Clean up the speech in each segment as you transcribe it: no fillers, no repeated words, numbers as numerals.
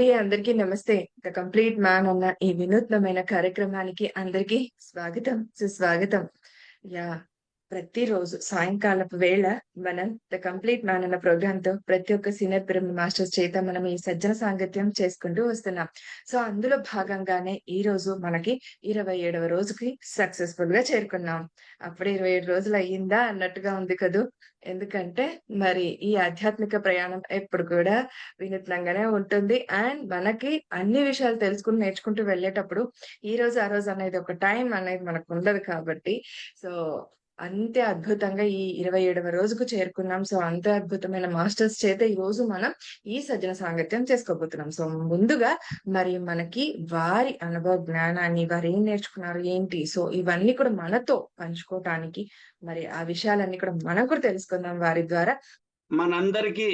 అండి. అందరికీ నమస్తే. 'ద కంప్లీట్ మ్యాన్' అన్న ఈ వినూత్నమైన కార్యక్రమానికి అందరికీ స్వాగతం, సుస్వాగతం. యాహ్! ప్రతిరోజు సాయంకాలపు వేళ మనం 'ద కంప్లీట్ మ్యాన్' అన్న ప్రోగ్రామ్‌తో ప్రతి ఒక్క సీనియర్ పిరమిడ్ మాస్టర్స్ చేత మనం ఈ సజ్జన సాంగత్యం చేసుకుంటూ వస్తున్నాం. సో, అందులో భాగంగానే ఈరోజు మనకి 27వ రోజుకి సక్సెస్‌ఫుల్‌గా చేరుకున్నాం. అప్పుడే 27 రోజులు అయ్యిందా అన్నట్టుగా ఉంది కదూ! ఎందుకంటే మరి ఈ ఆధ్యాత్మిక ప్రయాణం ఎప్పుడు కూడా వినూత్నంగానే ఉంటుంది. అండ్ మనకి అన్ని విషయాలు తెలుసుకొని, నేర్చుకుంటూ వెళ్ళేటప్పుడు ఈరోజు, ఆ రోజు అనేది ఒక టైం అనేది మనకుండదు కాబట్టి, సో, అంతే అద్భుతంగా ఈ 27వ రోజుకు చేరుకున్నాం. సో, అంతే అద్భుతమైన మాస్టర్స్ చేత ఈరోజు మనం ఈ సజ్జన సాంగత్యం చేసుకోబోతున్నాం. సో, ముందుగా మరి మనకి వారి అనుభవ జ్ఞానాన్ని, వారేం నేర్చుకున్నారు, ఏంటి? సో, ఇవన్నీ కూడా మనతో పంచుకోవటానికి మరి ఆ విషయాలన్నీ కూడా మనం కూడా తెలుసుకుందాం వారి ద్వారా. మనందరికీ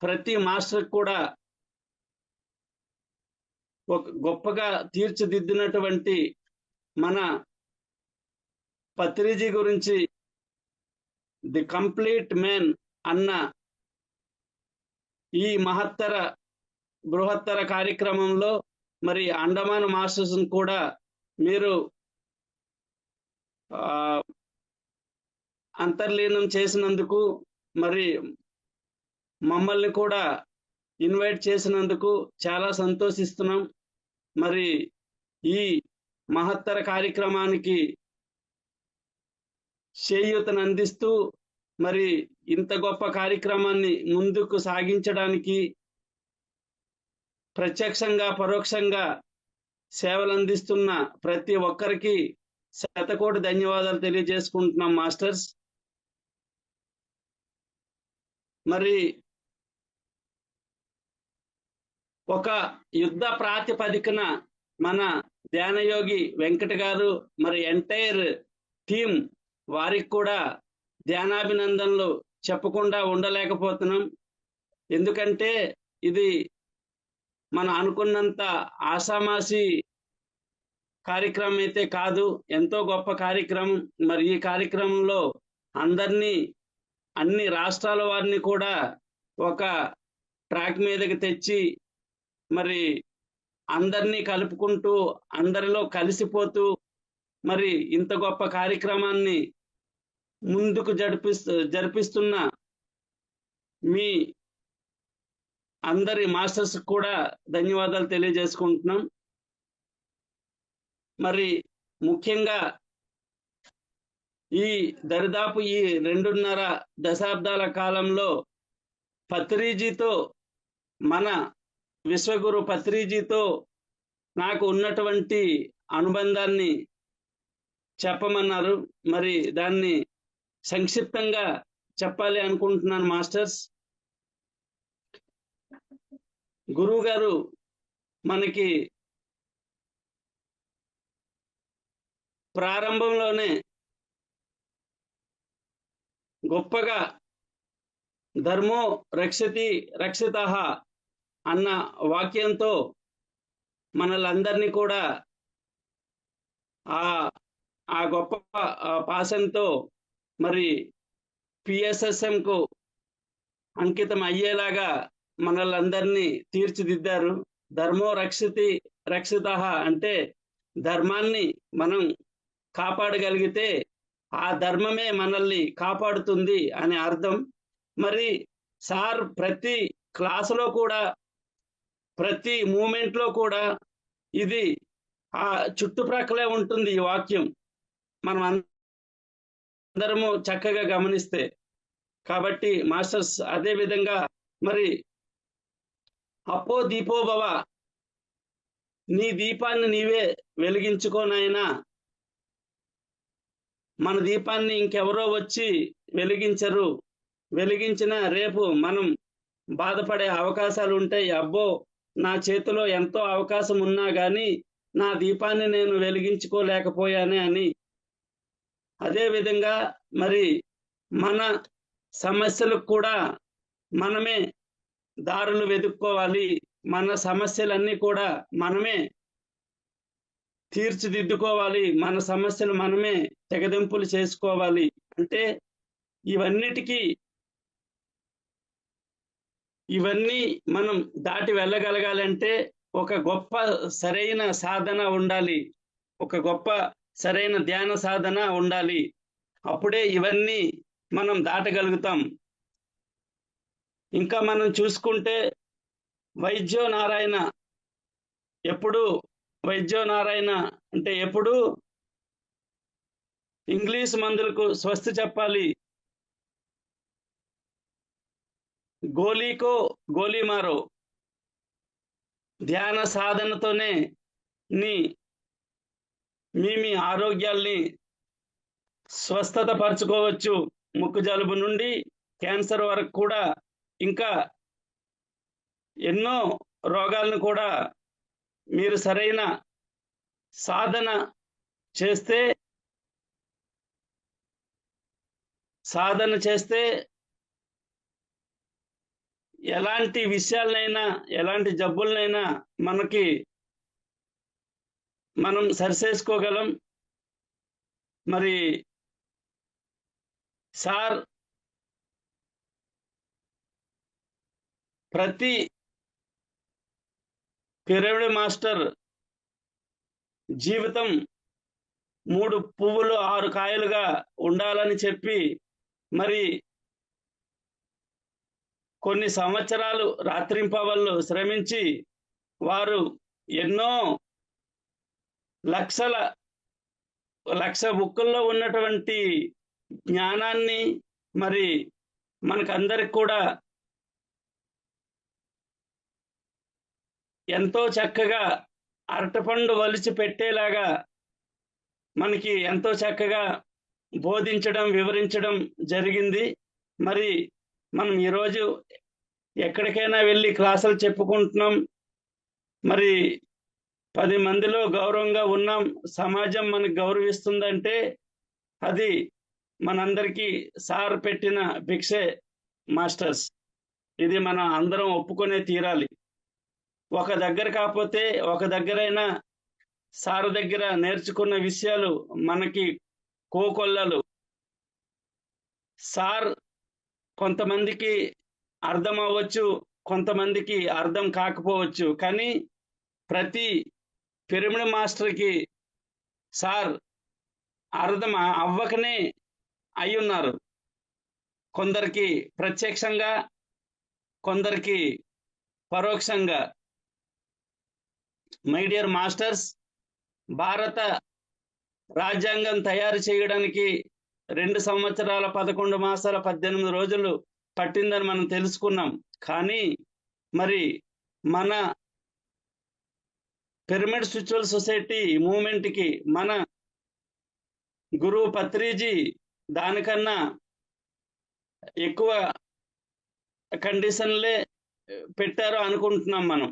ప్రతి మాస్టర్ కూడా ఒక గొప్పగా తీర్చిదిద్దినటువంటి మన పత్రిజీ గురించి ది కంప్లీట్ మ్యాన్ అన్న ఈ బృహత్తర కార్యక్రమంలో మరి అండమాన్ మాస్టర్స్ కూడా మీరు అంతర్లీనం చేసినందుకు, మరి మమ్మల్ని కూడా ఇన్వైట్ చేసినందుకు చాలా సంతోషిస్తున్నాం. మరి ఈ మహత్తర కార్యక్రమానికి చేయూతను అందిస్తూ మరి ఇంత గొప్ప కార్యక్రమాన్ని ముందుకు సాగించడానికి ప్రత్యక్షంగా పరోక్షంగా సేవలు అందిస్తున్న ప్రతి ఒక్కరికి శతకోటి ధన్యవాదాలు తెలియజేసుకుంటున్నాం మాస్టర్స్. మరి ఒక యుద్ధ ప్రాతిపదికన మన ధ్యానయోగి వెంకట గారు మరి ఎంటైర్ టీం వారికి కూడా ధ్యానాభినందనలు చెప్పకుండా ఉండలేకపోతున్నాం. ఎందుకంటే ఇది మనం అనుకున్నంత ఆషామాషి కార్యక్రమం అయితే కాదు, ఎంతో గొప్ప కార్యక్రమం. మరి ఈ కార్యక్రమంలో అన్ని రాష్ట్రాల వారిని కూడా ఒక ట్రాక్ మీదకి తెచ్చి మరి అందరినీ కలుపుకుంటూ, అందరిలో కలిసిపోతూ మరి ఇంత గొప్ప కార్యక్రమాన్ని ముందుకు జరిపిస్తున్న మీ అందరి మాస్టర్స్ కూడా ధన్యవాదాలు తెలియజేసుకుంటున్నాం. మరి ముఖ్యంగా ఈ దరిదాపు ఈ 2.5 దశాబ్దాల కాలంలో పత్రిజీతో, మన విశ్వగురు పత్రిజీతో నాకు ఉన్నటువంటి అనుబంధాన్ని చెప్పమన్నారు. మరి దాన్ని సంక్షిప్తంగా చెప్పాలి అనుకుంటున్నాను మాస్టర్స్. గురువు గారు మనకి ప్రారంభంలోనే గొప్పగా ధర్మో రక్షతి రక్షితః అన్న వాక్యంతో మనలందరినీ కూడా ఆ గొప్ప పాశంతో మరి పిఎస్ఎస్ఎంకు అంకితం అయ్యేలాగా మనలందరినీ తీర్చిదిద్దారు. ధర్మో రక్షతి రక్షితః అంటే ధర్మాన్ని మనం కాపాడగలిగితే ఆ ధర్మమే మనల్ని కాపాడుతుంది అని అర్థం. మరి సార్ ప్రతి క్లాసులో కూడా, ప్రతి మూమెంట్లో కూడా ఇది ఆ చుట్టుప్రక్కలే ఉంటుంది ఈ వాక్యం, మనం అందరము చక్కగా గమనిస్తే. కాబట్టి మాస్టర్స్ అదే విధంగా మరి అపో దీపో భవ, నీ దీపాన్ని నీవే వెలిగించుకోనైనా, మన దీపాన్ని ఇంకెవరో వచ్చి వెలిగించరు, వెలిగించిన రేపు మనం బాధపడే అవకాశాలు ఉంటాయి. అబ్బో, నా చేతిలో ఎంతో అవకాశం ఉన్నా కానీ నా దీపాన్ని నేను వెలిగించుకోలేకపోయానే అని. అదేవిధంగా మరి మన సమస్యలకు కూడా మనమే దారులు వెతుక్కోవాలి. మన సమస్యలన్నీ కూడా మనమే తీర్చిదిద్దుకోవాలి. మన సమస్యలు మనమే తెగదెంపులు చేసుకోవాలి. అంటే ఇవన్నిటికీ ఇవన్నీ మనం దాటి వెళ్ళగలగాలంటే ఒక గొప్ప సరైన సాధన ఉండాలి. ఒక గొప్ప సరైన ధ్యాన సాధన ఉండాలి. అప్పుడే ఇవన్నీ మనం దాటగలుగుతాం. ఇంకా మనం చూసుకుంటే వైద్యో నారాయణ ఎప్పుడు వైద్యో నారాయణ అంటే ఎప్పుడు ఇంగ్లీష్ మందులకు స్వస్తి చెప్పాలి. గోలీకో గోలీ మారో. ధ్యాన సాధనతోనే నీ మీ ఆరోగ్యాల్ని స్వస్థత పరచుకోవచ్చు. ముక్కు జలుబు నుండి క్యాన్సర్ వరకు కూడా ఇంకా ఎన్నో రోగాలను కూడా మీరు సరైన సాధన చేస్తే ఎలాంటి విషయాలనైనా, ఎలాంటి జబ్బులనైనా మనం సరిచేసుకోగలం. మరి సార్ ప్రతి పిరమిడ్ మాస్టర్ జీవితం 3 పువ్వులు 6 కాయలుగా ఉండాలని చెప్పి మరి కొన్ని సంవత్సరాలు రాత్రింపవళ్ళు శ్రమించి వారు ఎన్నో లక్ష బుక్కుల్లో ఉన్నటువంటి జ్ఞానాన్ని మరి మనకందరికి కూడా ఎంతో చక్కగా అరటిపండు వలిచి పెట్టేలాగా మనకి ఎంతో చక్కగా బోధించడం, వివరించడం జరిగింది. మరి మనం ఈరోజు ఎక్కడికైనా వెళ్ళి క్లాసులు చెప్పుకుంటున్నాం. మరి 10 మందిలో గౌరవంగా ఉన్నాం. సమాజం మనకు గౌరవిస్తుందంటే అది మనందరికీ సార్ పెట్టిన భిక్షే మాస్టర్స్. ఇది మనం అందరం ఒప్పుకొనే తీరాలి. ఒక దగ్గర కాకపోతే ఒక దగ్గరైనా సార్ దగ్గర నేర్చుకున్న విషయాలు మనకి కోకొల్లలు. సార్ కొంతమందికి అర్థం అవ్వచ్చు, కొంతమందికి అర్థం కాకపోవచ్చు. కానీ ప్రతి పిరమిడ్ మాస్టర్కి సార్ అర్థం అవ్వకనే అయ్యున్నారు. కొందరికి ప్రత్యక్షంగా, కొందరికి పరోక్షంగా. మై డియర్ మాస్టర్స్, భారత రాజ్యాంగం తయారు చేయడానికి 2 సంవత్సరాల 11 మాసాల 18 రోజులు పట్టిందని మనం తెలుసుకున్నాం. కానీ మరి మన పిరమిడ్ స్పిరిచువల్ సొసైటీ మూవ్మెంట్కి మన గురువు పత్రిజీ దానికన్నా ఎక్కువ కండిషన్లే పెట్టారు అనుకుంటున్నాం మనం.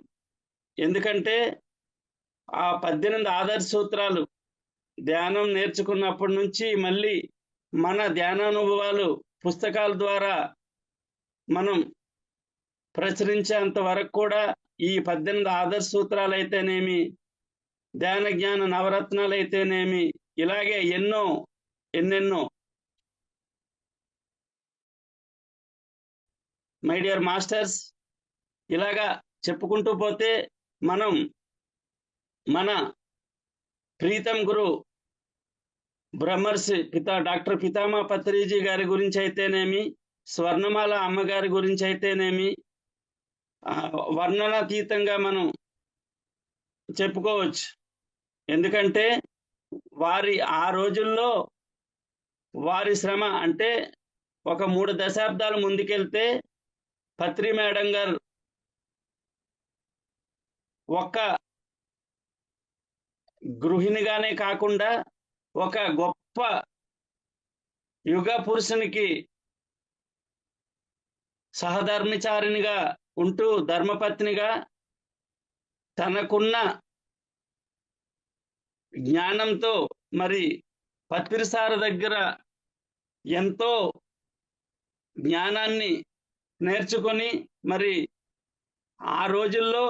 ఎందుకంటే ఆ 18 ఆదర్శ సూత్రాలు ధ్యానం నేర్చుకున్నప్పటి నుంచి మళ్ళీ మన ధ్యానానుభవాలు పుస్తకాల ద్వారా మనం ప్రచురించేంత వరకు కూడా ఈ 18 ఆదర్శ సూత్రాలు అయితేనేమి, ధ్యాన జ్ఞాన నవరత్నాలు అయితేనేమి, ఇలాగే ఎన్నెన్నో. మై డియర్ మాస్టర్స్, ఇలాగా చెప్పుకుంటూ పోతే మనం మన ప్రీతం గురు బ్రహ్మర్షి డాక్టర్ పితామహ పత్రిజీ గారి గురించి అయితేనేమి, స్వర్ణమాల అమ్మగారి గురించి అయితేనేమి వర్ణనాతీతంగా మనం చెప్పుకోవచ్చు. ఎందుకంటే ఆ రోజుల్లో వారి శ్రమ అంటే ఒక 3 దశాబ్దాలు ముందుకెళ్తే పత్రి మేడం గారు ఒక్క గృహిణిగానే కాకుండా ఒక గొప్ప యుగ పురుషునికి సహధర్మచారినిగా ఉంటూ ధర్మపత్నిగా తనకున్న జ్ఞానంతో మరి పత్రిసార దగ్గర ఎంతో జ్ఞానాన్ని నేర్చుకొని మరి ఆ రోజుల్లో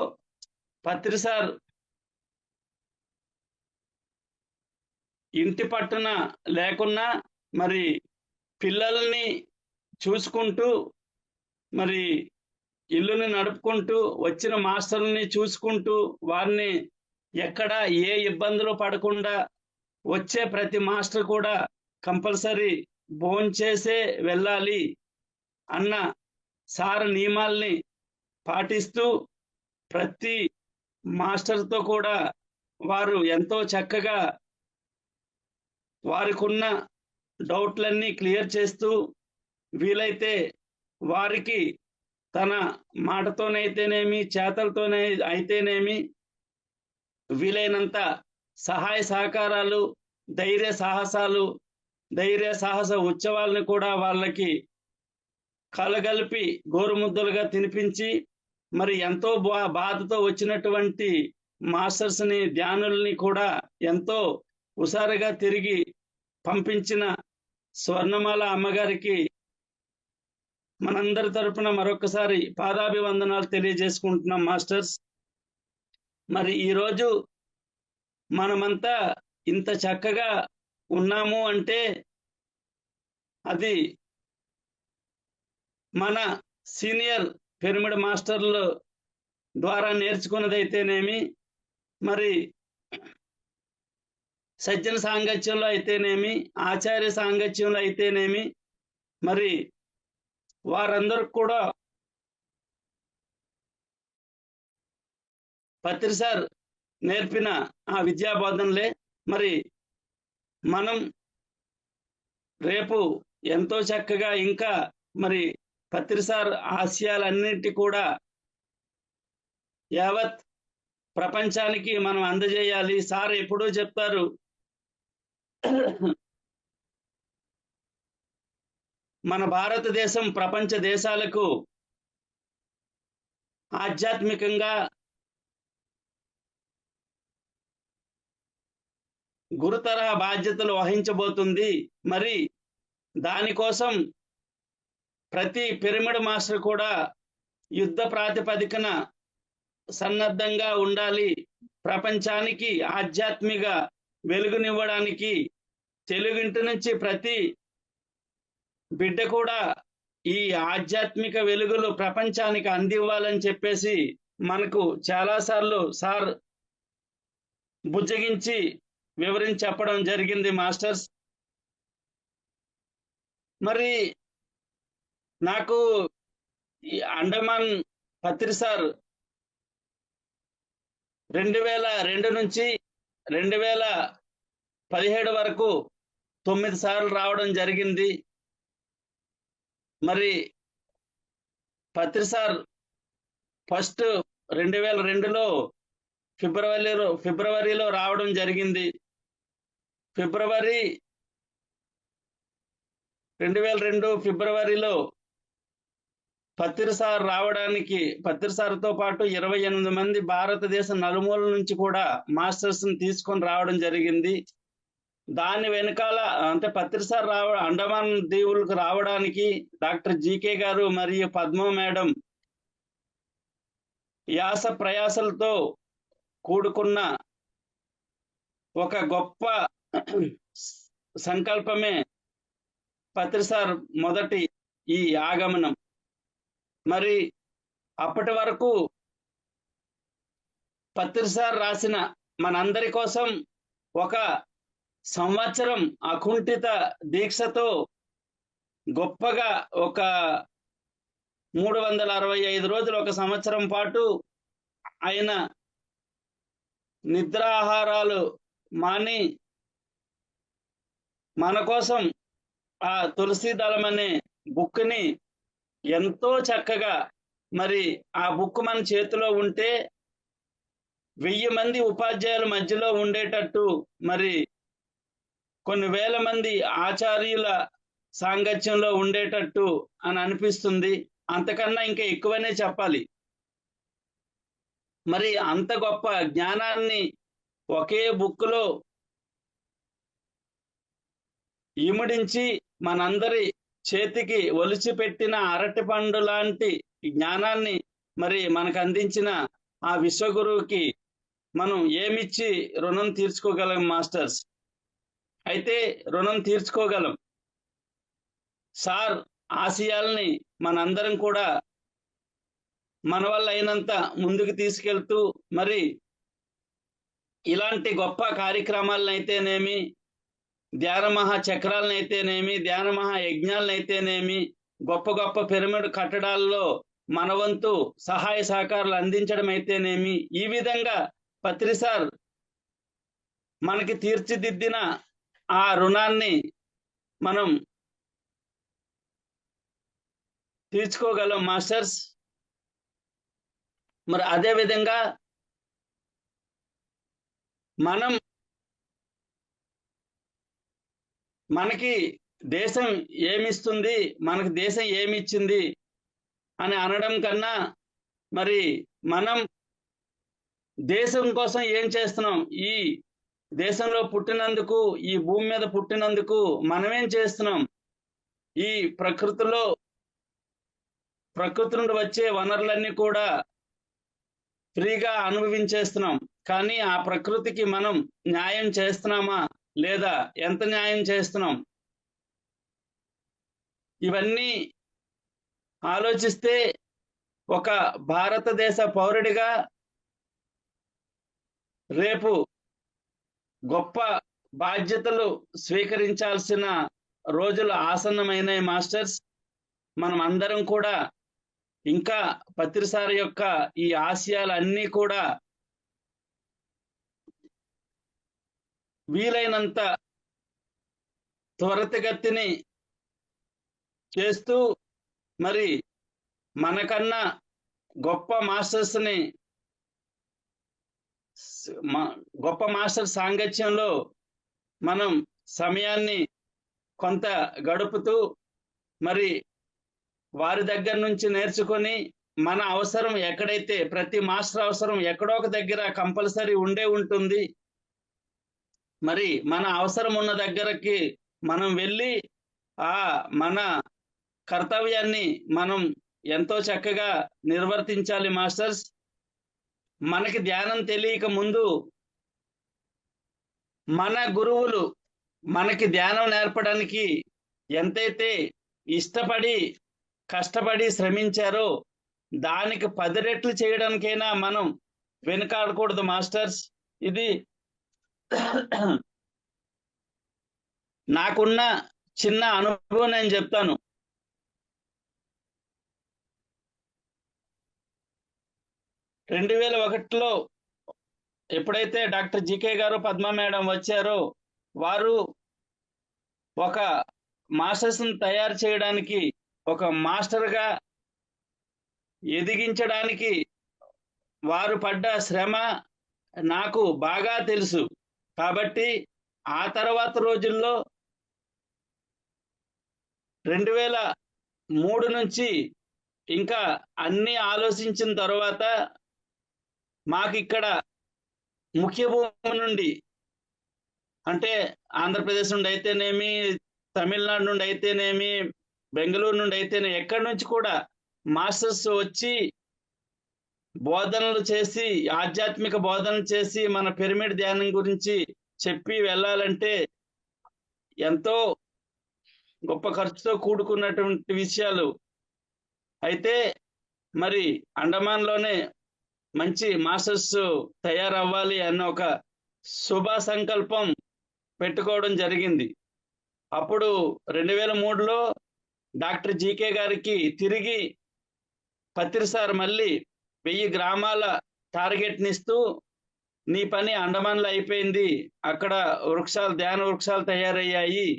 పత్రిసార్ ఇంటి పట్టున లేకున్నా మరి పిల్లల్ని చూసుకుంటూ మరి ఇల్లుని నడుపుకుంటూ వచ్చిన మాస్టర్ని చూసుకుంటూ వారిని ఎక్కడ ఏ ఇబ్బందులు పడకుండా వచ్చే ప్రతి మాస్టర్ కూడా కంపల్సరీ భోంచేసే వెళ్ళాలి అన్న సార్ నియమాల్ని పాటిస్తూ ప్రతి మాస్టర్తో కూడా వారు ఎంతో చక్కగా వారికున్న డౌట్లన్నీ క్లియర్ చేస్తూ వీలైతే వారికి తన మాటతోనైతేనేమి చేతలతోనే అయితేనేమి వీలైనంత సహాయ సహకారాలు ధైర్య సాహస ఉత్సవాలను కూడా వాళ్ళకి కలగలిపి గోరుముద్దలుగా తినిపించి మరి ఎంతో బాధతో వచ్చినటువంటి మాస్టర్స్ని ధ్యానుల్ని కూడా ఎంతో హుషారుగా తిరిగి పంపించిన స్వర్ణమాల అమ్మగారికి మనందరి తరపున మరొకసారి పాదాభివందనాలు తెలియజేసుకుంటున్నాం మాస్టర్స్. మరి ఈరోజు మనమంతా ఇంత చక్కగా ఉన్నాము అంటే అది మన సీనియర్ పిరమిడ్ మాస్టర్ల ద్వారా నేర్చుకున్నదైతేనేమి, మరి సజ్జన సాంగత్యంలో అయితేనేమి, ఆచార్య సాంగత్యంలో అయితేనేమి, మరి వారందరికి కూడా పత్రి సార్ నేర్పిన ఆ విద్యా బోధనలే మరి మనం రేపు ఎంతో చక్కగా ఇంకా మరి పత్రి సార్ ఆశయాలన్నిటి కూడా యావత్ ప్రపంచానికి మనం అందజేయాలి. సార్ ఎప్పుడూ చెప్తారు, మన భారతదేశం ప్రపంచ దేశాలకు ఆధ్యాత్మికంగా గురుతర బాధ్యతలు వహించబోతుంది. మరి దానికోసం ప్రతి పిరమిడ్ మాస్టర్ కూడా యుద్ధ ప్రాతిపదికన సన్నద్ధంగా ఉండాలి. ప్రపంచానికి ఆధ్యాత్మిక వెలుగునివ్వడానికి తెలుగింటి నుంచి ప్రతి బిడ్డ కూడా ఈ ఆధ్యాత్మిక వెలుగులు ప్రపంచానికి అందివ్వాలని చెప్పేసి మనకు చాలాసార్లు సార్ బుజ్జగించి వివరించి చెప్పడం జరిగింది మాస్టర్స్. మరి నాకు ఈ అండమాన్ పత్రి సార్ 2002 నుంచి 2017 వరకు 9 సార్లు రావడం జరిగింది. మరి పత్రి సార్ ఫస్ట్ 2002లో ఫిబ్రవరిలో రావడం జరిగింది. ఫిబ్రవరి 2002 ఫిబ్రవరిలో పత్రి సార్ రావడానికి పత్రి సార్తో పాటు 28 మంది భారతదేశ నలుమూల నుంచి కూడా మాస్టర్స్ ని తీసుకొని రావడం జరిగింది. దాని వెనకాల అంటే పత్రి సార్ అండమాన్ దీవులకు రావడానికి డాక్టర్ జీకే గారు మరియు పద్మ మేడం యాస ప్రయాసలతో కూడుకున్న ఒక గొప్ప సంకల్పమే పత్రి సార్ మొదటి ఈ ఆగమనం. మరి అప్పటి వరకు పత్రి సార్ రాసిన మనందరి కోసం ఒక సంవత్సరం అకుంఠిత దీక్షతో గొప్పగా ఒక 365 రోజులు ఒక సంవత్సరం పాటు ఆయన నిద్రాహారాలు మాని మన కోసం ఆ తులసి దళం అనే బుక్ ని ఎంతో చక్కగా మరి ఆ బుక్ మన చేతిలో ఉంటే 1000 మంది ఉపాధ్యాయుల మధ్యలో ఉండేటట్టు మరి కొన్ని వేల మంది ఆచార్యుల సాంగత్యంలో ఉండేటట్టు అని అనిపిస్తుంది. అంతకన్నా ఇంకా ఎక్కువనే చెప్పాలి. మరి అంత గొప్ప జ్ఞానాన్ని ఒకే బుక్లో ఇమిడించి మనందరి చేతికి ఒలిచిపెట్టిన అరటి పండు లాంటి జ్ఞానాన్ని మరి మనకు అందించిన ఆ విశ్వగురువుకి మనం ఏమిచ్చి రుణం తీర్చుకోగలం మాస్టర్స్? అయితే రుణం తీర్చుకోగలం. సార్ ఆశయాల్ని మనందరం కూడా మన వల్ల అయినంత ముందుకు తీసుకెళ్తూ మరి ఇలాంటి గొప్ప కార్యక్రమాలనైతేనేమి, ధ్యాన మహా చక్రాలనైతేనేమి, ధ్యాన మహా యజ్ఞాలనైతేనేమి, గొప్ప గొప్ప పిరమిడ్ కట్టడాల్లో మన వంతు సహాయ సహకారాలు అందించడం అయితేనేమి, ఈ విధంగా పత్రి సార్ మనకి తీర్చిదిద్దిన ఆ రుణాన్ని మనం తీర్చుకోగలం మాస్టర్స్. మరి అదే విధంగా మనం మనకి దేశం ఏమిస్తుంది, మనకి దేశం ఏమిచ్చింది అని అనడం కన్నా మరి మనం దేశం కోసం ఏం చేస్తున్నాం, ఈ దేశంలో పుట్టినందుకు, ఈ భూమి మీద పుట్టినందుకు మనమేం చేస్తున్నాం, ఈ ప్రకృతి నుండి వచ్చే వనరులన్నీ కూడా ఫ్రీగా అనుభవించేస్తున్నాం. కానీ ఆ ప్రకృతికి మనం న్యాయం చేస్తున్నామా లేదా, ఎంత న్యాయం చేస్తున్నాం, ఇవన్నీ ఆలోచిస్తే ఒక భారతదేశ పౌరుడిగా రేపు గొప్ప బాధ్యతలు స్వీకరించాల్సిన రోజులు ఆసన్నమైనాయి మాస్టర్స్. మనం అందరం కూడా ఇంకా పత్రిసారి యొక్క ఈ ఆశయాలన్నీ కూడా వీలైనంత త్వరితగతిని చేస్తూ మరి మనకన్నా గొప్ప మాస్టర్స్ని గొప్ప మాస్టర్ సాంగత్యంలో మనం సమయాన్ని కొంత గడుపుతూ మరి వారి దగ్గర నుంచి నేర్చుకొని మన అవసరం ఎక్కడైతే, ప్రతి మాస్టర్ అవసరం ఎక్కడో ఒక దగ్గర కంపల్సరీ ఉండే ఉంటుంది. మరి మన అవసరం ఉన్న దగ్గరకి మనం వెళ్ళి మన కర్తవ్యాన్ని మనం ఎంతో చక్కగా నిర్వర్తించాలి మాస్టర్స్. మనకి ధ్యానం తెలియక ముందు మన గురువులు మనకి ధ్యానం నేర్పడానికి ఎంతైతే ఇష్టపడి కష్టపడి శ్రమించారో దానికి 10 రెట్లు చేయడానికైనా మనం వెనుకాడకూడదు మాస్టర్స్. ఇది నాకున్న చిన్న అనుభవం నేను చెప్తాను. 2001లో ఎప్పుడైతే డాక్టర్ జీకే గారు, పద్మా మేడం వచ్చారో, వారు ఒక మాస్టర్స్ని తయారు చేయడానికి, ఒక మాస్టర్గా ఎదిగించడానికి వారు పడ్డ శ్రమ నాకు బాగా తెలుసు. కాబట్టి ఆ తర్వాత రోజుల్లో 2003 నుంచి ఇంకా అన్ని ఆలోచించిన తర్వాత మాకు ఇక్కడ ముఖ్య భూమి నుండి, అంటే ఆంధ్రప్రదేశ్ నుండి అయితేనేమి, తమిళనాడు నుండి అయితేనేమి, బెంగళూరు నుండి అయితేనే, ఎక్కడి నుంచి కూడా మాస్టర్స్ వచ్చి బోధనలు చేసి, ఆధ్యాత్మిక బోధనలు చేసి మన పిరమిడ్ ధ్యానం గురించి చెప్పి వెళ్ళాలంటే ఎంతో గొప్ప ఖర్చుతో కూడుకున్నటువంటి విషయాలు. అయితే మరి అండమాన్లోనే మంచి మాస్టర్స్ తయారవ్వాలి అన్న ఒక శుభ సంకల్పం పెట్టుకోవడం జరిగింది. అప్పుడు 2003లో డాక్టర్ జీకే గారికి తిరిగి పత్రి సార్ మళ్ళీ 1000 గ్రామాల టార్గెట్ని ఇస్తూ, నీ పని అండమాన్లో అయిపోయింది, అక్కడ వృక్షాలు, ధ్యాన వృక్షాలు తయారయ్యాయి,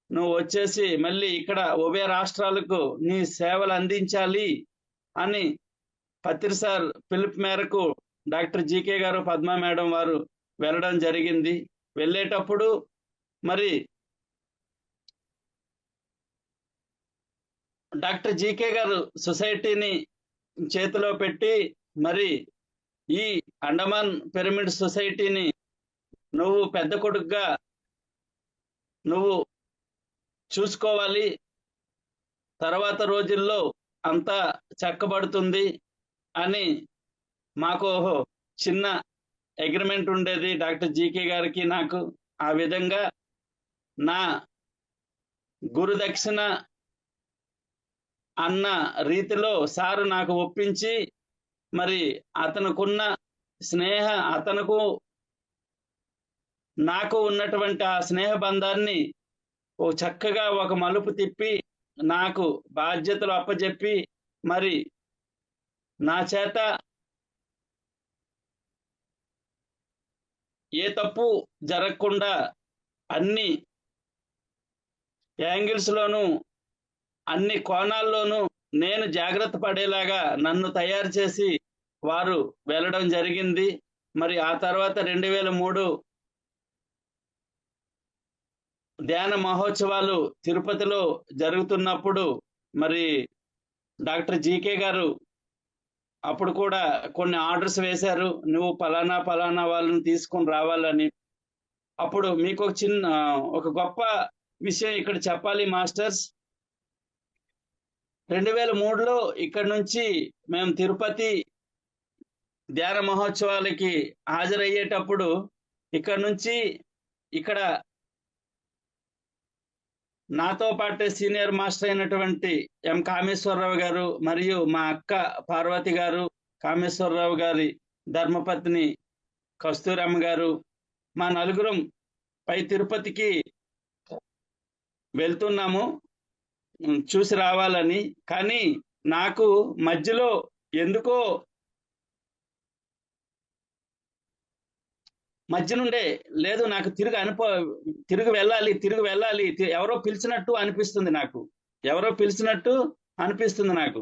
నువ్వు వచ్చేసి మళ్ళీ ఇక్కడ ఉభయ రాష్ట్రాలకు నీ సేవలు అందించాలి అని పత్రి సార్ పిలుపు మేరకు డాక్టర్ జీకే గారు, పద్మా మేడం వారు వెళ్ళడం జరిగింది. వెళ్ళేటప్పుడు మరి డాక్టర్ జీకే గారు సొసైటీని చేతిలో పెట్టి, మరి ఈ అండమాన్ పిరమిడ్ సొసైటీని నువ్వు పెద్ద కొడుకుగా నువ్వు చూసుకోవాలి, తర్వాత రోజుల్లో అంతా చక్కబడుతుంది అని మాకు చిన్న అగ్రిమెంట్ ఉండేది డాక్టర్ జీకే గారికి నాకు. ఆ విధంగా నా గురు దక్షిణ అన్న రీతిలో సారు నాకు ఒప్పించి, మరి అతనుకున్న స్నేహ అతనుకు నాకు ఉన్నటువంటి ఆ స్నేహ బంధాన్ని చక్కగా ఒక మలుపు తిప్పి నాకు బాధ్యతలు అప్పజెప్పి, మరి నా చేత ఏ తప్పు జరగకుండా అన్ని యాంగిల్స్ లోను, అన్ని కోణాల్లోనూ నేను జాగ్రత్త పడేలాగా నన్ను తయారు చేసి వారు వెళ్ళడం జరిగింది. మరి ఆ తర్వాత 2003 ధ్యాన మహోత్సవాలు తిరుపతిలో జరుగుతున్నప్పుడు మరి డాక్టర్ జీకే గారు అప్పుడు కూడా కొన్ని ఆర్డర్స్ వేశారు, నువ్వు పలానా పలానా వాళ్ళని తీసుకొని రావాలని. అప్పుడు మీకు ఒక గొప్ప విషయం ఇక్కడ చెప్పాలి మాస్టర్స్. 2003లో ఇక్కడ నుంచి మేము తిరుపతి ధ్యాన మహోత్సవాలకి హాజరయ్యేటప్పుడు ఇక్కడ నుంచి ఇక్కడ నాతో పాటే సీనియర్ మాస్టర్ అయినటువంటి ఎం కామేశ్వరరావు గారు మరియు మా అక్క పార్వతి గారు, కామేశ్వరరావు గారి ధర్మపత్ని కస్తూరమ్మ గారు, మా నలుగురం పై తిరుపతికి వెళ్తున్నాము చూసి రావాలని. కానీ నాకు మధ్యలో ఎందుకో మధ్య నుండే లేదు, నాకు తిరిగి వెళ్ళాలి, ఎవరో పిలిచినట్టు అనిపిస్తుంది నాకు, ఎవరో పిలిచినట్టు అనిపిస్తుంది నాకు.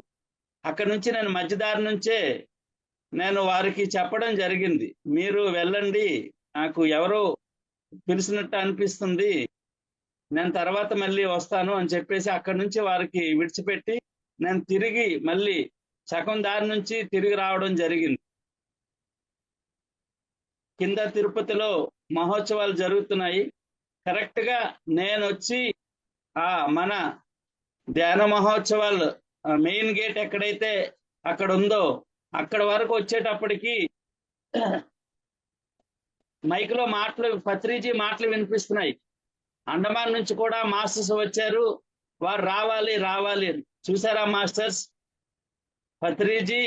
అక్కడి నుంచి నేను మధ్యదారి నుంచే నేను వారికి చెప్పడం జరిగింది, మీరు వెళ్ళండి, నాకు ఎవరో పిలిచినట్టు అనిపిస్తుంది, నేను తర్వాత మళ్ళీ వస్తాను అని చెప్పేసి అక్కడి నుంచి వారికి విడిచిపెట్టి నేను తిరిగి మళ్ళీ సగం దారి నుంచి తిరిగి రావడం జరిగింది. కింద తిరుపతిలో మహోత్సవాలు జరుగుతున్నాయి. కరెక్ట్ గా నేను వచ్చి మన ధ్యాన మహోత్సవాలు మెయిన్ గేట్ ఎక్కడైతే అక్కడ ఉందో అక్కడ వరకు వచ్చేటప్పటికి మైక్ లో మాటలు, పత్రిజీ మాటలు వినిపిస్తున్నాయి. అండమాన్ నుంచి కూడా మాస్టర్స్ వచ్చారు, వారు రావాలి. చూసారా మాస్టర్స్, పత్రిజీ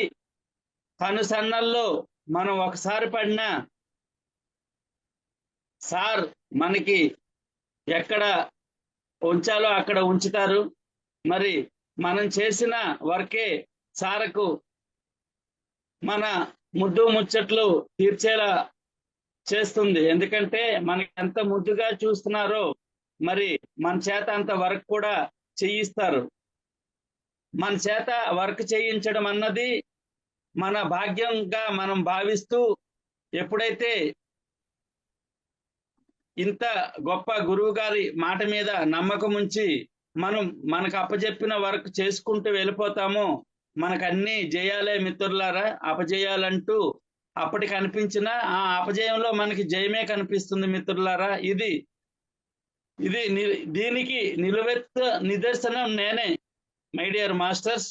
కనుసన్నల్లో మనం ఒకసారి పడినా సార్ మనకి ఎక్కడ ఉంచాలో అక్కడ ఉంచుతారు. మరి మనం చేసిన వర్కే సార్కు మన ముద్దు ముచ్చట్లు తీర్చేలా చేస్తుంది. ఎందుకంటే మనకి ఎంత ముద్దుగా చూస్తున్నారో మరి మన చేత అంత వర్క్ కూడా చేయిస్తారు. మన చేత వర్క్ చేయించడం అన్నది మన భాగ్యంగా మనం భావిస్తూ, ఎప్పుడైతే ఇంత గొప్ప గురువు గారి మాట మీద నమ్మకం ఉంచి మనం మనకు అప్పచెప్పిన వర్క్ చేసుకుంటూ వెళ్ళిపోతామో మనకు అన్ని జయాలే మిత్రులారా. అపజయాలంటూ అప్పటికి అనిపించిన ఆ అపజయంలో మనకి జయమే కనిపిస్తుంది మిత్రులారా. దీనికి నిలువెత్త నిదర్శనం నేనే, మై డియర్ మాస్టర్స్.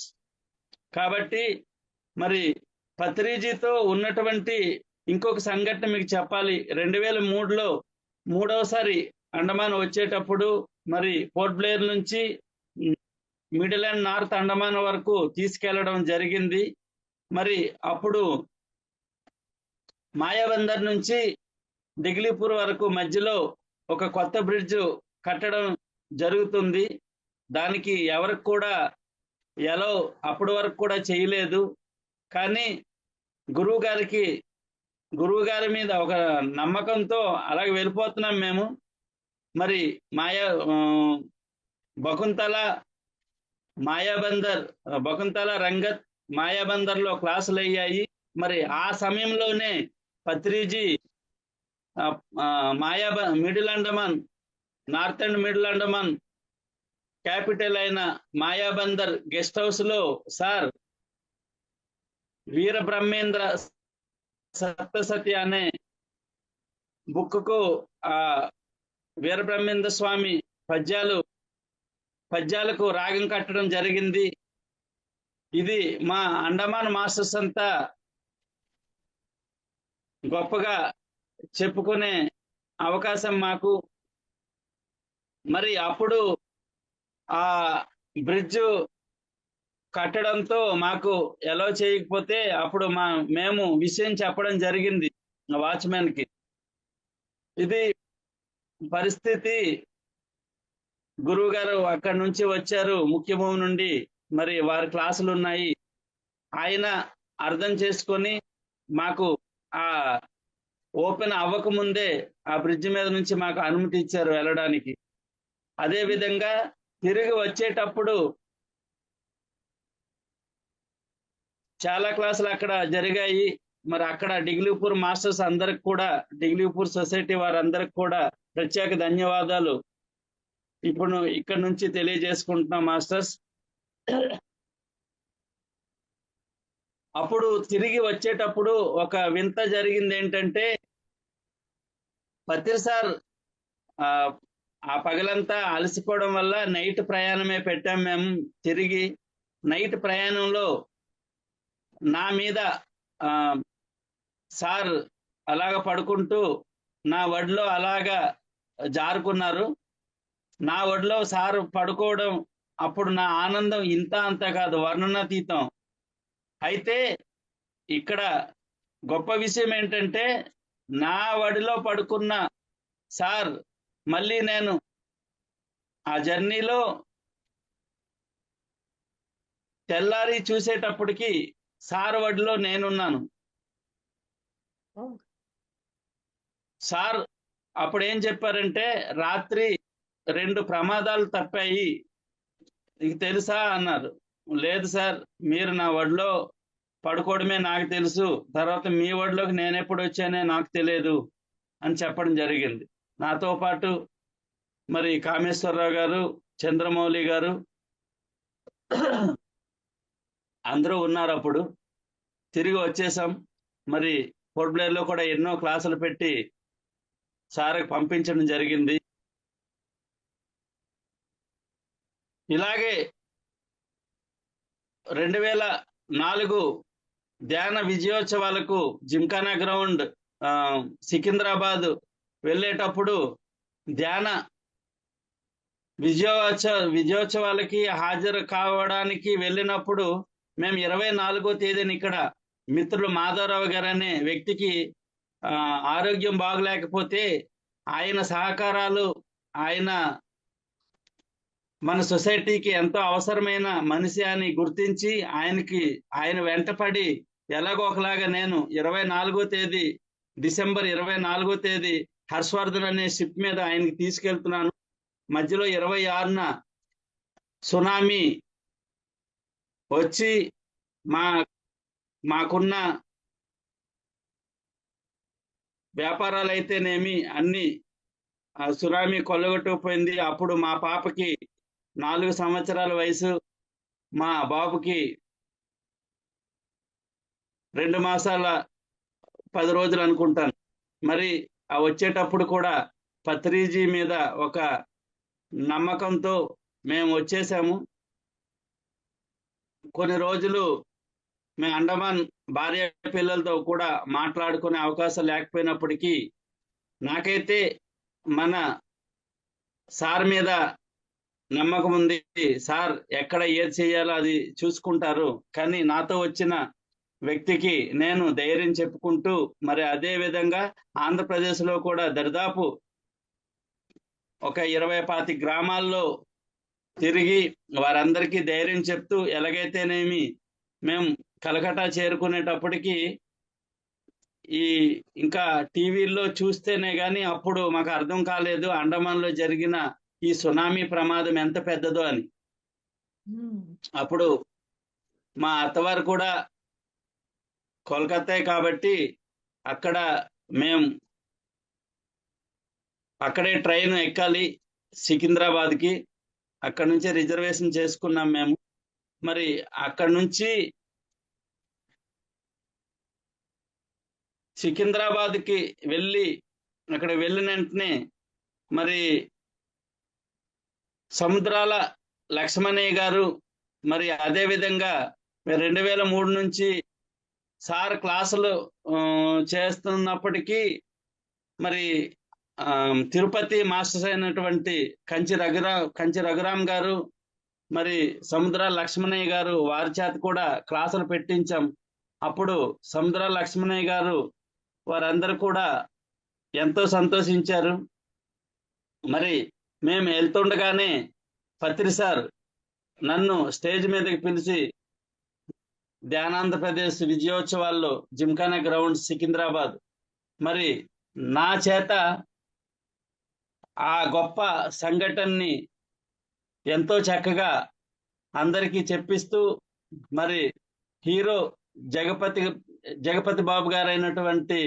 కాబట్టి మరి పత్రిజీతో ఉన్నటువంటి ఇంకొక సంఘటన మీకు చెప్పాలి. 2003లో మూడవసారి అండమాన్ వచ్చేటప్పుడు మరి పోర్ట్ బ్లేయర్ నుంచి మిడిల్ అండ్ నార్త్ అండమాన్ వరకు తీసుకెళ్లడం జరిగింది. మరి అప్పుడు మాయాబందర్ నుంచి దిగ్లీపూర్ వరకు మధ్యలో ఒక కొత్త బ్రిడ్జ్ కట్టడం జరుగుతుంది. దానికి ఎవరికి కూడా ఎలా అప్పటి వరకు కూడా చేయలేదు. కానీ గురువు గారి మీద ఒక నమ్మకంతో అలాగే వెళ్ళిపోతున్నాం మేము. మరి బకుంతల రంగత్ మాయాబందర్ లో క్లాసులు అయ్యాయి. మరి ఆ సమయంలోనే Patriji middle Andaman, north and middle Andaman capital అయిన మాయాబందర్ గెస్ట్ హౌస్ లో సార్ వీర బ్రహ్మేంద్ర సప్తసతి అనే బుక్ కు వీరబ్రహ్మేంద్ర స్వామి పద్యాలకు రాగం కట్టడం జరిగింది. ఇది మా అండమాన్ మాస్టర్స్ అంతా గొప్పగా చెప్పుకునే అవకాశం మాకు. మరి అప్పుడు ఆ బ్రిడ్జ్ కట్టడంతో మాకు ఎలో చేయకపోతే అప్పుడు మేము విషయం చెప్పడం జరిగింది వాచ్మెన్ కి. ఇది పరిస్థితి. గురువు గారు అక్కడి నుంచి వచ్చారు ముఖ్యభూమి నుండి, మరి వారి క్లాసులు ఉన్నాయి. ఆయన అర్థం చేసుకొని మాకు ఆ ఓపెన్ అవ్వకముందే ఆ బ్రిడ్జ్ మీద నుంచి మాకు అనుమతి ఇచ్చారు వెళ్ళడానికి. అదే విధంగా తిరిగి వచ్చేటప్పుడు చాలా క్లాసులు అక్కడ జరిగాయి. మరి అక్కడ డిగ్లీపూర్ మాస్టర్స్ అందరికి కూడా, డిగ్లీపూర్ సొసైటీ వారందరికి కూడా ప్రత్యేక ధన్యవాదాలు ఇప్పుడు ఇక్కడ నుంచి తెలియజేసుకుంటున్నాం మాస్టర్స్. అప్పుడు తిరిగి వచ్చేటప్పుడు ఒక వింత జరిగింది ఏంటంటే, పత్రి సార్ ఆ పగలంతా అలసిపోవడం వల్ల నైట్ ప్రయాణమే పెట్టాం మేము. తిరిగి నైట్ ప్రయాణంలో నా మీద సార్ అలాగ పడుకుంటూ నా ఒడిలో అలాగా జారుకున్నారు. నా ఒడిలో సార్ పడుకోవడం అప్పుడు నా ఆనందం ఇంత అంత కాదు, వర్ణనాతీతం. అయితే ఇక్కడ గొప్ప విషయం ఏంటంటే, నా ఒడిలో పడుకున్న సార్ మళ్ళీ నేను ఆ జర్నీలో తెల్లారి చూసేటప్పటికి సార్ ఒడిలో నేనున్నాను. సార్ అప్పుడు ఏం చెప్పారంటే, రాత్రి 2 ప్రమాదాలు తప్పాయి, నీకు తెలుసా అన్నారు. లేదు సార్, మీరు నా ఒడిలో పడుకోవడమే నాకు తెలుసు, తర్వాత మీ ఒడిలోకి నేను ఎప్పుడు వచ్చానే నాకు తెలియదు అని చెప్పడం జరిగింది. నాతో పాటు మరి కామేశ్వరరావు గారు, చంద్రమౌళి గారు అందరూ ఉన్నారు. అప్పుడు తిరిగి వచ్చేసాం. మరి పోర్ట్ బ్లేర్ లో కూడా ఎన్నో క్లాసులు పెట్టి సార్కి పంపించడం జరిగింది. ఇలాగే 2004 ధ్యాన విజయోత్సవాలకు జిమ్ఖానా గ్రౌండ్ సికింద్రాబాద్ వెళ్ళేటప్పుడు ధ్యాన విజయోత్సవాలకి హాజరు కావడానికి వెళ్ళినప్పుడు మేము 24వ తేదీని ఇక్కడ మిత్రులు మాధవరావు గారు అనే వ్యక్తికి ఆరోగ్యం బాగలేకపోతే ఆయన సహకారాలు, ఆయన మన సొసైటీకి ఎంతో అవసరమైన మనిషి అని గుర్తించి ఆయన వెంటపడి ఎలాగో ఒకలాగా నేను 24వ తేదీ డిసెంబర్ 24వ తేదీ హర్షవర్ధన్ అనే షిప్ మీద ఆయనకి తీసుకెళ్తున్నాను. మధ్యలో 26న సునామీ వచ్చి మాకున్న వ్యాపారాలు అయితేనేమి అన్ని సునామీ కొల్లగొట్టుకుపోయింది. అప్పుడు మా పాపకి 4 సంవత్సరాల వయసు, మా బాబుకి 2 మాసాల 10 రోజులు అనుకుంటాను. మరి వచ్చేటప్పుడు కూడా పత్రిజీ మీద ఒక నమ్మకంతో మేము వచ్చేసాము. కొన్ని రోజులు మేము అండమాన్ భార్య పిల్లలతో కూడా మాట్లాడుకునే అవకాశం లేకపోయినప్పటికీ నాకైతే మన సార్ మీద నమ్మకం ఉంది. సార్ ఎక్కడ ఏది చేయాలో అది చూసుకుంటారు. కానీ నాతో వచ్చిన వ్యక్తికి నేను ధైర్యం చెప్పుకుంటూ, మరి అదే విధంగా ఆంధ్రప్రదేశ్లో కూడా దరిదాపు ఒక 20-25 గ్రామాల్లో తిరిగి వారందరికీ ధైర్యం చెప్తూ, ఎలాగైతేనేమి మేము కలకట్టా చేరుకునేటప్పటికి ఇంకా టీవీల్లో చూస్తేనే గాని అప్పుడు మాకు అర్థం కాలేదు అండమాన్లో జరిగిన ఈ సునామీ ప్రమాదం ఎంత పెద్దదో అని. అప్పుడు మా అత్తవారు కూడా కోల్కతా కాబట్టి అక్కడే ట్రైన్ ఎక్కాలి సికింద్రాబాద్కి. అక్కడ నుంచే రిజర్వేషన్ చేసుకున్నాం మేము. మరి అక్కడ నుంచి సికింద్రాబాద్కి అక్కడ వెళ్ళిన వెంటనే మరి సముద్రాల లక్ష్మణయ్య గారు, మరి అదే విధంగా 2003 నుంచి సార్ క్లాసులు చేస్తున్నప్పటికీ మరి తిరుపతి మాస్టర్స్ అయినటువంటి కంచి రఘురామ్ గారు, మరి సముద్ర లక్ష్మణయ్య గారు వారి చేత కూడా క్లాసులు పెట్టించాం. అప్పుడు సముద్ర లక్ష్మణయ్య గారు వారందరూ కూడా ఎంతో సంతోషించారు. మరి మేము వెళ్తుండగానే పత్రి సార్ నన్ను స్టేజ్ మీదకి పిలిచి ధ్యానాంధ్రప్రదేశ్ విజయోత్సవాల్లో జిమ్ఖానా గ్రౌండ్ సికింద్రాబాద్ మరి నా చేత ఆ గొప్ప సంఘటనని ఎంతో చక్కగా అందరికీ చెప్పిస్తూ మరి హీరో జగపతి బాబు గారు అయినటువంటి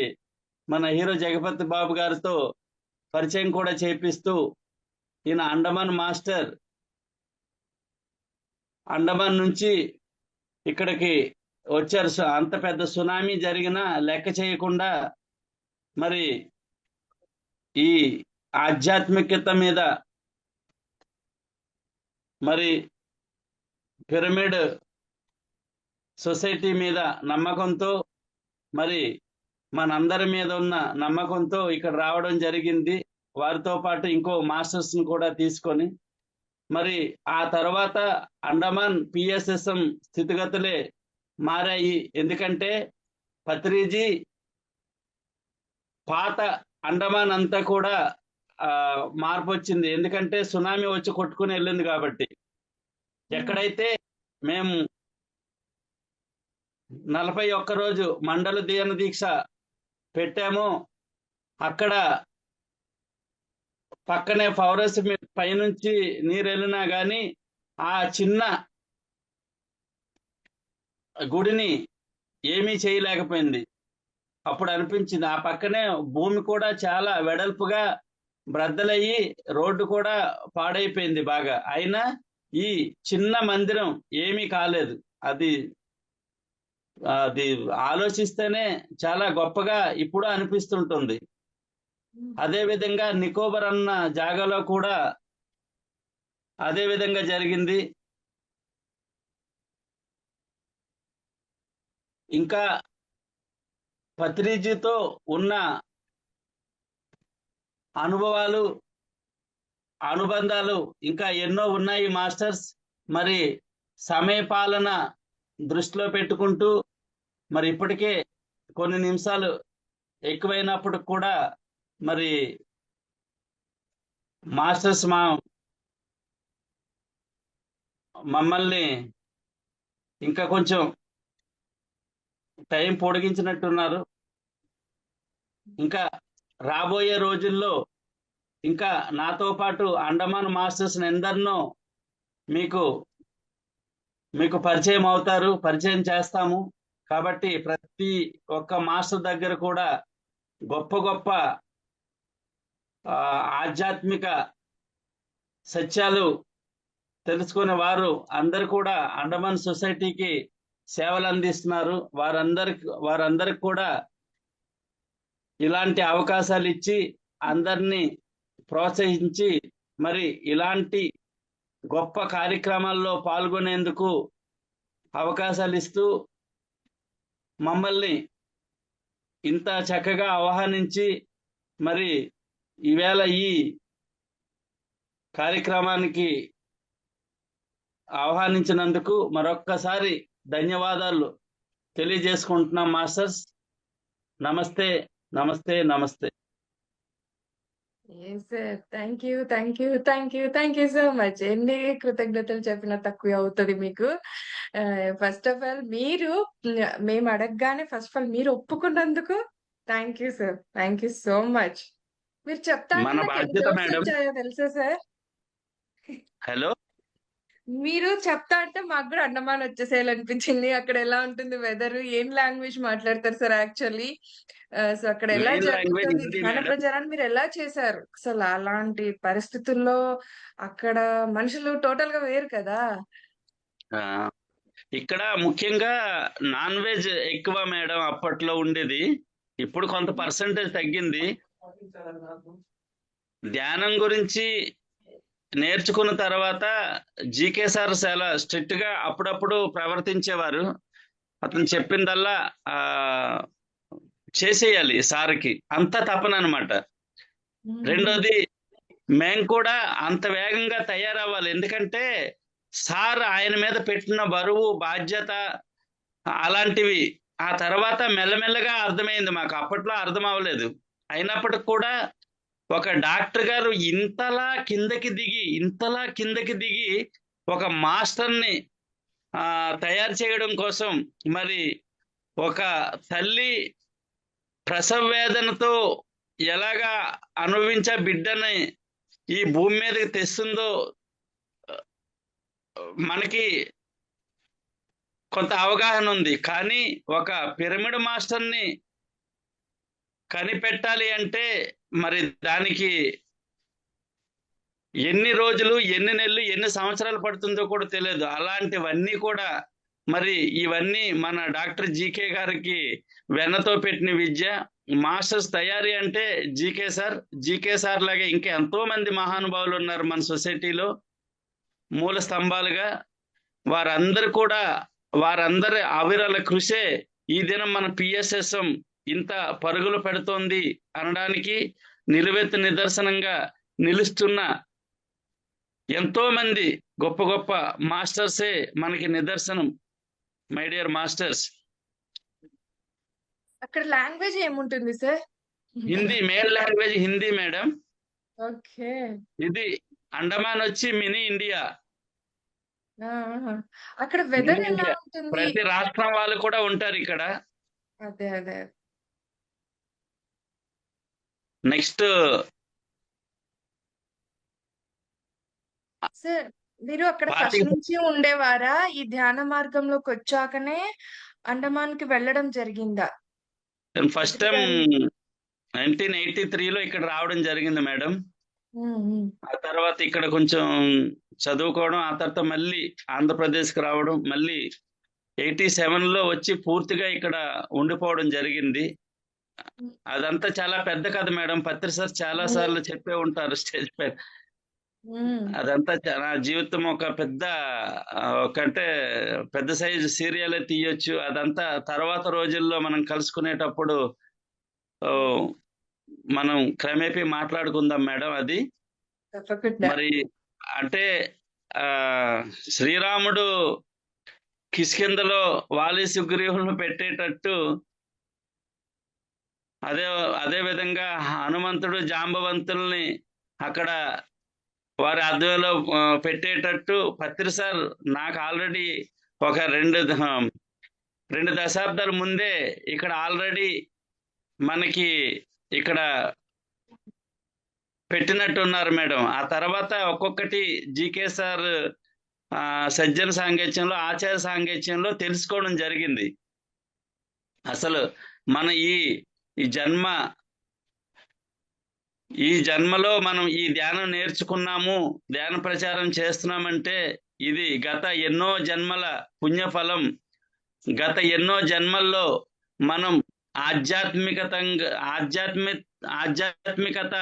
మన హీరో జగపతి బాబు గారితో పరిచయం కూడా చేపిస్తూ ఈయన అండమాన్ మాస్టర్, అండమాన్ నుంచి ఇక్కడికి వచ్చారు. అంత పెద్ద సునామీ జరిగినా లెక్క చేయకుండా మరి ఈ ఆధ్యాత్మికత మీద మరి పిరమిడ్ సొసైటీ మీద నమ్మకంతో మరి మనందరి మీద ఉన్న నమ్మకంతో ఇక్కడ రావడం జరిగింది. వారితో పాటు ఇంకో మాస్టర్స్ ని కూడా తీసుకొని మరి ఆ తర్వాత అండమాన్ పిఎస్ఎస్ఎం స్థితిగతులే మారాయి. ఎందుకంటే పత్రిజీ పాత అండమాన్ అంతా కూడా మార్పు వచ్చింది. ఎందుకంటే సునామీ వచ్చి కొట్టుకుని వెళ్ళింది కాబట్టి. ఎక్కడైతే మేము 41 రోజు మండల ధ్యాన దీక్ష పెట్టామో అక్కడ పక్కనే ఫారెస్ట్ పైనుంచి నీరు వెళ్ళినా గాని ఆ చిన్న గుడిని ఏమీ చేయలేకపోయింది. అప్పుడు అనిపించింది ఆ పక్కనే భూమి కూడా చాలా వెడల్పుగా బ్రద్దలయ్యి రోడ్డు కూడా పాడైపోయింది బాగా. అయినా ఈ చిన్న మందిరం ఏమీ కాలేదు. అది ఆలోచిస్తేనే చాలా గొప్పగా ఇప్పుడు అనిపిస్తుంటుంది. అదే విధంగా నికోబర్ అన్న జాగాలో కూడా అదే విధంగా జరిగింది. ఇంకా పత్రిజీతో ఉన్న అనుభవాలు, అనుబంధాలు ఇంకా ఎన్నో ఉన్నాయి మాస్టర్స్. మరి సమయపాలన దృష్టిలో పెట్టుకుంటూ మరి ఇప్పటికే కొన్ని నిమిషాలు ఎక్కువైనప్పుడు కూడా మరి మాస్టర్స్ మమ్మల్ని ఇంకా కొంచెం టైం పొడిగించినట్టున్నారు. ఇంకా రాబోయే రోజుల్లో ఇంకా నాతో పాటు అండమాన్ మాస్టర్స్ ఎందరినో మీకు పరిచయం అవుతారు, పరిచయం చేస్తాము. కాబట్టి ప్రతి ఒక్క మాస్టర్ దగ్గర కూడా గొప్ప గొప్ప ఆధ్యాత్మిక సత్యాలు తెలుసుకునే వారు అందరు కూడా అండమాన్ సొసైటీకి సేవలు అందిస్తున్నారు. వారందరికి కూడా ఇలాంటి అవకాశాలు ఇచ్చి అందరినీ ప్రోత్సహించి మరి ఇలాంటి గొప్ప కార్యక్రమాల్లో పాల్గొనేందుకు అవకాశాలు ఇస్తూ మమ్మల్ని ఇంత చక్కగా ఆహ్వానించి మరి ఈవేళ ఈ కార్యక్రమానికి ఆహ్వానించినందుకు మరొక్కసారి ధన్యవాదాలు తెలియజేసుకుంటున్నాం మాస్టర్స్. నమస్తే, నమస్తే, నమస్తే. Thank you, thank you, thank you, thank you so much. ఎన్ని కృతజ్ఞతలు చెప్పినా తక్కువ అవుతుంది మీకు. ఫస్ట్ ఆఫ్ ఆల్ మేము అడగగానే ఫస్ట్ ఆఫ్ ఆల్ మీరు ఒప్పుకున్నందుకు thank you sir. Thank you so much. మీరు చెప్తా మన నాకు ఎన్ని బాధ్యత డౌట్స్ మేడం. వచ్చాయో తెలుసా సార్? హలో, మీరు చెప్తా అంటే మాకు కూడా అండమాన్ వచ్చేసేయాలనిపించింది. అక్కడ ఎలా ఉంటుంది వెదర్, ఏం లాంగ్వేజ్ మాట్లాడతారు సార్ యాక్చువల్లీ? సో అక్కడ ఎలా మెయిన్ లాంగ్వేజ్ జరుగుతుంది హిందీ ధ్యాన మేడం. ప్రచారాన్ని మీరు ఎలా చేశారు? అసలు అలాంటి పరిస్థితుల్లో అక్కడ మనుషులు టోటల్ గా వేరు కదా. ఇక్కడ ముఖ్యంగా నాన్ వెజ్ ఎక్కువ మేడం. అప్పట్లో ఉండేది, ఇప్పుడు కొంత పర్సంటేజ్ తగ్గింది. ధ్యానం గురించి నేర్చుకున్న తర్వాత జీకే సార్ చాలా స్ట్రిక్ట్ గా అప్పుడప్పుడు ప్రవర్తించేవారు. అతను చెప్పిందల్లా చేసేయాలి సార్కి, అంత తపనమాట. రెండోది మేము కూడా అంత వేగంగా తయారవ్వాలి. ఎందుకంటే సార్ ఆయన మీద పెట్టిన బరువు, బాధ్యత అలాంటివి. ఆ తర్వాత మెల్లమెల్లగా అర్థమైంది మాకు. అప్పట్లో అర్థం అవ్వలేదు. అయినప్పటికి కూడా ఒక డాక్టర్ గారు ఇంతలా కిందకి దిగి ఒక మాస్టర్‌ని తయారు చేయడం కోసం, మరి ఒక తల్లి ప్రసవ వేదనతో ఎలాగా అనుభవించే బిడ్డని ఈ భూమి మీదకి తెస్తుందో మనకి కొంత అవగాహన ఉంది. కానీ ఒక పిరమిడ్ మాస్టర్‌ని కనిపెట్టాలి అంటే మరి దానికి ఎన్ని రోజులు, ఎన్ని నెలలు, ఎన్ని సంవత్సరాలు పడుతుందో కూడా తెలియదు. అలాంటివన్నీ కూడా మరి ఇవన్నీ మన డాక్టర్ జీకే గారికి వెన్నతో పెట్టిన విద్య. మాస్టర్స్ తయారీ అంటే జీకే సార్ లాగా ఇంకా ఎంతో మంది మహానుభావులు ఉన్నారు మన సొసైటీలో మూల స్తంభాలుగా. వారందరి అవిరల కృషే ఈ దినం మన పిఎస్ఎస్ఎం ఇంత పరుగులు పెడుతోంది అనడానికి నిలువెత్తు నిదర్శనంగా నిలుస్తున్న ఎంతో మంది గొప్ప గొప్ప మాస్టర్సే మనకి నిదర్శనం. మై డియర్ మాస్టర్స్, అక్కడ లాంగ్వేజ్ ఏముంటుంది sir? Hindi main language Hindi madam. Okay. ఇది అండమాన్ వచ్చి మినీ ఇండియా. అక్కడ మినీ వెదర్ ఎలా ఇండియా ఉంటుంది? ప్రతి రాష్ట్రం వాళ్ళు కూడా ఉంటారు ఇక్కడ. అదే అదే నెక్స్ట్ సార్, మీరు అక్కడ పార్టీ ఫస్ట్ నుంచి ఉండేవారా? ఈ ధ్యాన మార్గంలోకి వచ్చాకనే అండమాన్ కి వెళ్ళడం జరిగిందా? ఫస్ట్ టైం 1983లో ఇక్కడ రావడం జరిగింది మేడం. ఆ తర్వాత ఇక్కడ కొంచెం చదువుకోవడం, ఆ తర్వాత మళ్ళీ ఆంధ్రప్రదేశ్కి రావడం, మళ్ళీ 87లో వచ్చి పూర్తిగా ఇక్కడ ఉండిపోవడం జరిగింది. అదంతా చాలా పెద్ద కథ మేడం. పత్రి సార్ చాలా సార్లు చెప్పే ఉంటారు స్టేజ్ పైన. అదంతా నా జీవితం ఒక పెద్ద ఒకంటే పెద్ద సైజు సీరియలే తీయొచ్చు. అదంతా తర్వాత రోజుల్లో మనం కలుసుకునేటప్పుడు మనం క్రమేపీ మాట్లాడుకుందాం మేడం. అది తప్పకుండా. మరి అంటే శ్రీరాముడు కిష్కింధలో వాలి సుగ్రీవులను పెట్టేటట్టు అదే విధంగా హనుమంతుడు జాంబవంతుల్ని అక్కడ వారి ఆధ్వర్యంలో పెట్టేటట్టు పత్రి సార్ నాకు ఆల్రెడీ ఒక రెండు దశాబ్దాల ముందే ఇక్కడ ఆల్రెడీ మనకి ఇక్కడ పెట్టినట్టు ఉన్నారు మేడం. ఆ తర్వాత ఒక్కొక్కటి జీకే సార్ సజ్జన సాంగత్యంలో, ఆచార్య సాంగత్యంలో తెలుసుకోవడం జరిగింది. అసలు మన ఈ జన్మలో మనం ఈ ధ్యానం నేర్చుకున్నాము, ధ్యాన ప్రచారం చేస్తున్నామంటే ఇది గత ఎన్నో జన్మల పుణ్యఫలం. గత ఎన్నో జన్మల్లో మనం ఆధ్యాత్మికత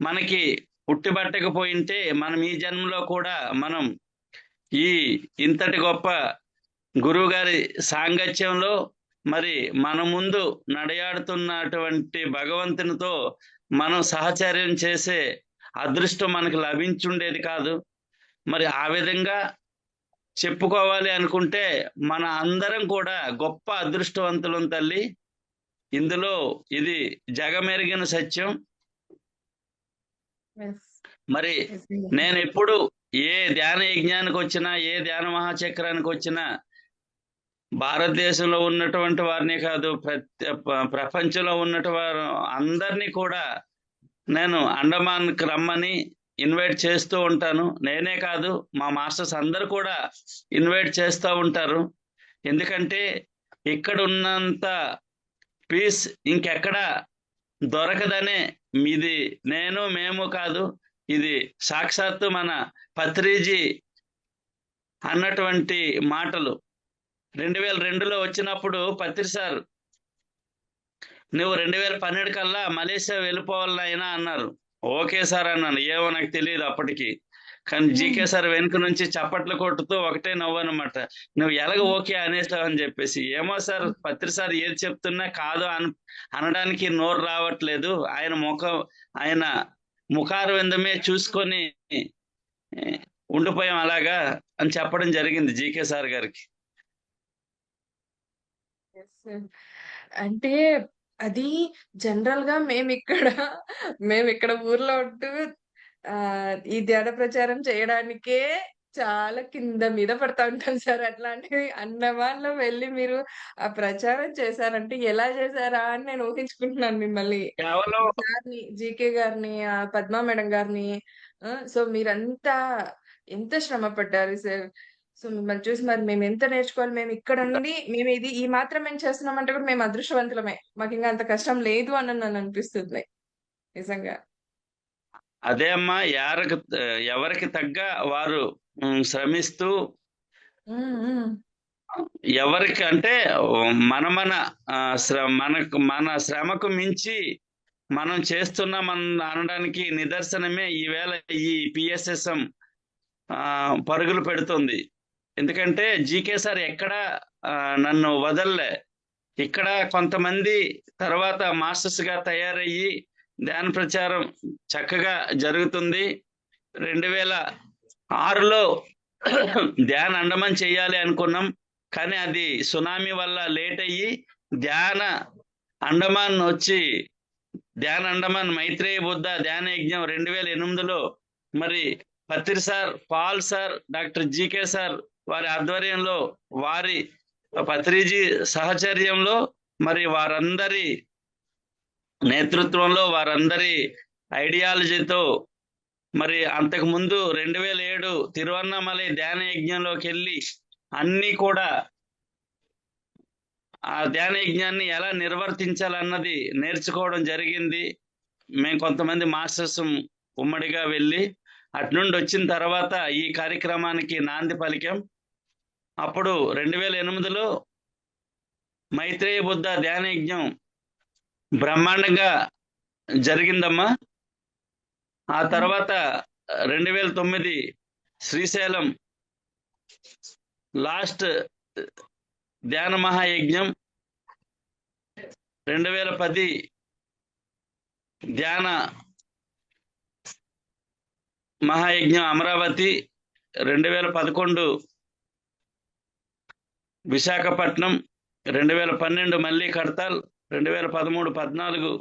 మనకి ఉట్టిబట్టకపోయింటే మనం ఈ జన్మలో కూడా మనం ఇంతటి గొప్ప గురువు గారి సాంగత్యంలో మరి మన ముందు నడయాడుతున్నటువంటి భగవంతునితో మనం సహచర్యం చేసే అదృష్టం మనకు లభించుండేది కాదు. మరి ఆ విధంగా చెప్పుకోవాలి అనుకుంటే మన అందరం కూడా గొప్ప అదృష్టవంతులం తల్లి. ఇందులో ఇది జగమెరిగిన సత్యం. మరి నేను ఎప్పుడు ఏ ధ్యాన యజ్ఞానికి వచ్చినా, ఏ ధ్యాన మహాచక్రానికి వచ్చినా భారతదేశంలో ఉన్నటువంటి వారిని కాదు, ప్రపంచంలో ఉన్నటువంటి వారు అందరినీ కూడా నేను అండమాన్కి రమ్మని ఇన్వైట్ చేస్తూ ఉంటాను. నేనే కాదు, మా మాస్టర్స్ అందరు కూడా ఇన్వైట్ చేస్తూ ఉంటారు. ఎందుకంటే ఇక్కడ ఉన్నంత పీస్ ఇంకెక్కడ దొరకదనే. ఇది మేము కాదు, ఇది సాక్షాత్తు మన పత్రిజీ అన్నటువంటి మాటలు. 2002లో వచ్చినప్పుడు పత్రి సార్, నువ్వు 2012 కల్లా మలేషియా వెళ్ళిపోవాలైనా అన్నారు. ఓకే సార్ అన్నాను. ఏమో నాకు తెలియదు అప్పటికి. కానీ జీకే సార్ వెనుక నుంచి చప్పట్లు కొట్టుతూ ఒకటే నవ్వనమాట, నువ్వు ఎలాగ ఓకే అనేసావు అని చెప్పేసి. ఏమో సార్, పత్రి సార్ ఏది చెప్తున్నా కాదు అనడానికి నోరు రావట్లేదు. ఆయన ముఖారవిందమే చూసుకొని ఉండిపోయాం అలాగా అని చెప్పడం జరిగింది జీకే సార్ గారికి. అంటే అది జనరల్ గా మేమిక్కడ ఊర్లో ఉంటూ ఈ ధ్యాన ప్రచారం చేయడానికే చాలా కింద మీద పడతా ఉంటాం సార్. అట్లాంటివి అన్నమానలో వెళ్ళి మీరు ఆ ప్రచారం చేశారంటే ఎలా చేశారా అని నేను ఊహించుకుంటున్నాను మిమ్మల్ని. కేవలం సార్‌ని, జీకే గారిని, పద్మా మేడం గారిని. సో మీరంతా ఎంత శ్రమ పడ్డారు సార్. సో మిమ్మల్ని చూసి మరి మేమెంత నేర్చుకోవాలి. మేమిక్కడుండి ఈ మాత్రం మేము చేస్తున్నామంటే కూడా మేము అదృష్టవంతులమే. మాకింక అంత కష్టం లేదు అని నన్ననిపిస్తుంది. నిజంగా. అదే అమ్మా ఎవరికి తగ్గ వారు శ్రమిస్తూ హ్మ్. హ్మ్. ఎవరికి అంటే మన మన మన శ్రమకు మించి మనం చేస్తున్నాం అనడానికి నిదర్శనమే ఈవేళ ఈ పిఎస్ఎస్ఎం పరుగులు పెడుతుంది. ఎందుకంటే జీకే సార్ ఎక్కడ నన్ను వదల్లే. ఇక్కడ కొంతమంది తర్వాత మాస్టర్స్ గా తయారయ్యి ధ్యాన ప్రచారం చక్కగా జరుగుతుంది. 2006లో ధ్యాన అండమాన్ చేయాలి అనుకున్నాం, కానీ అది సునామీ వల్ల లేట్ అయ్యి ధ్యాన అండమాన్ వచ్చి ధ్యాన అండమాన్ మైత్రేయ బుద్ధ ధ్యాన యజ్ఞం 2008లో మరి Patri sir, Paul sir, doctor GK sir వారి ఆధ్వర్యంలో, వారి పత్రిజీ సహచర్యంలో, మరి వారందరి నేతృత్వంలో, వారందరి ఐడియాలజీతో మరి అంతకు ముందు 2007 తిరువన్నామలై ధ్యాన యజ్ఞంలోకి వెళ్ళి అన్ని కూడా ఆ ధ్యాన యజ్ఞాన్ని ఎలా నిర్వర్తించాలన్నది నేర్చుకోవడం జరిగింది. మేము కొంతమంది మాస్టర్స్ ఉమ్మడిగా వెళ్ళి అట్నుండి వచ్చిన తర్వాత ఈ కార్యక్రమానికి నాంది పలికాం. అప్పుడు 2008లో మైత్రేయ బుద్ధ ధ్యాన యజ్ఞం బ్రహ్మాండంగా జరిగిందమ్మా. ఆ తర్వాత 2009 శ్రీశైలం లాస్ట్ ధ్యాన మహాయజ్ఞం, 2010 ధ్యాన మహాయజ్ఞం అమరావతి, 2011 విశాఖపట్నం, 2012 మళ్ళీ కడతాల్, 2013, 14,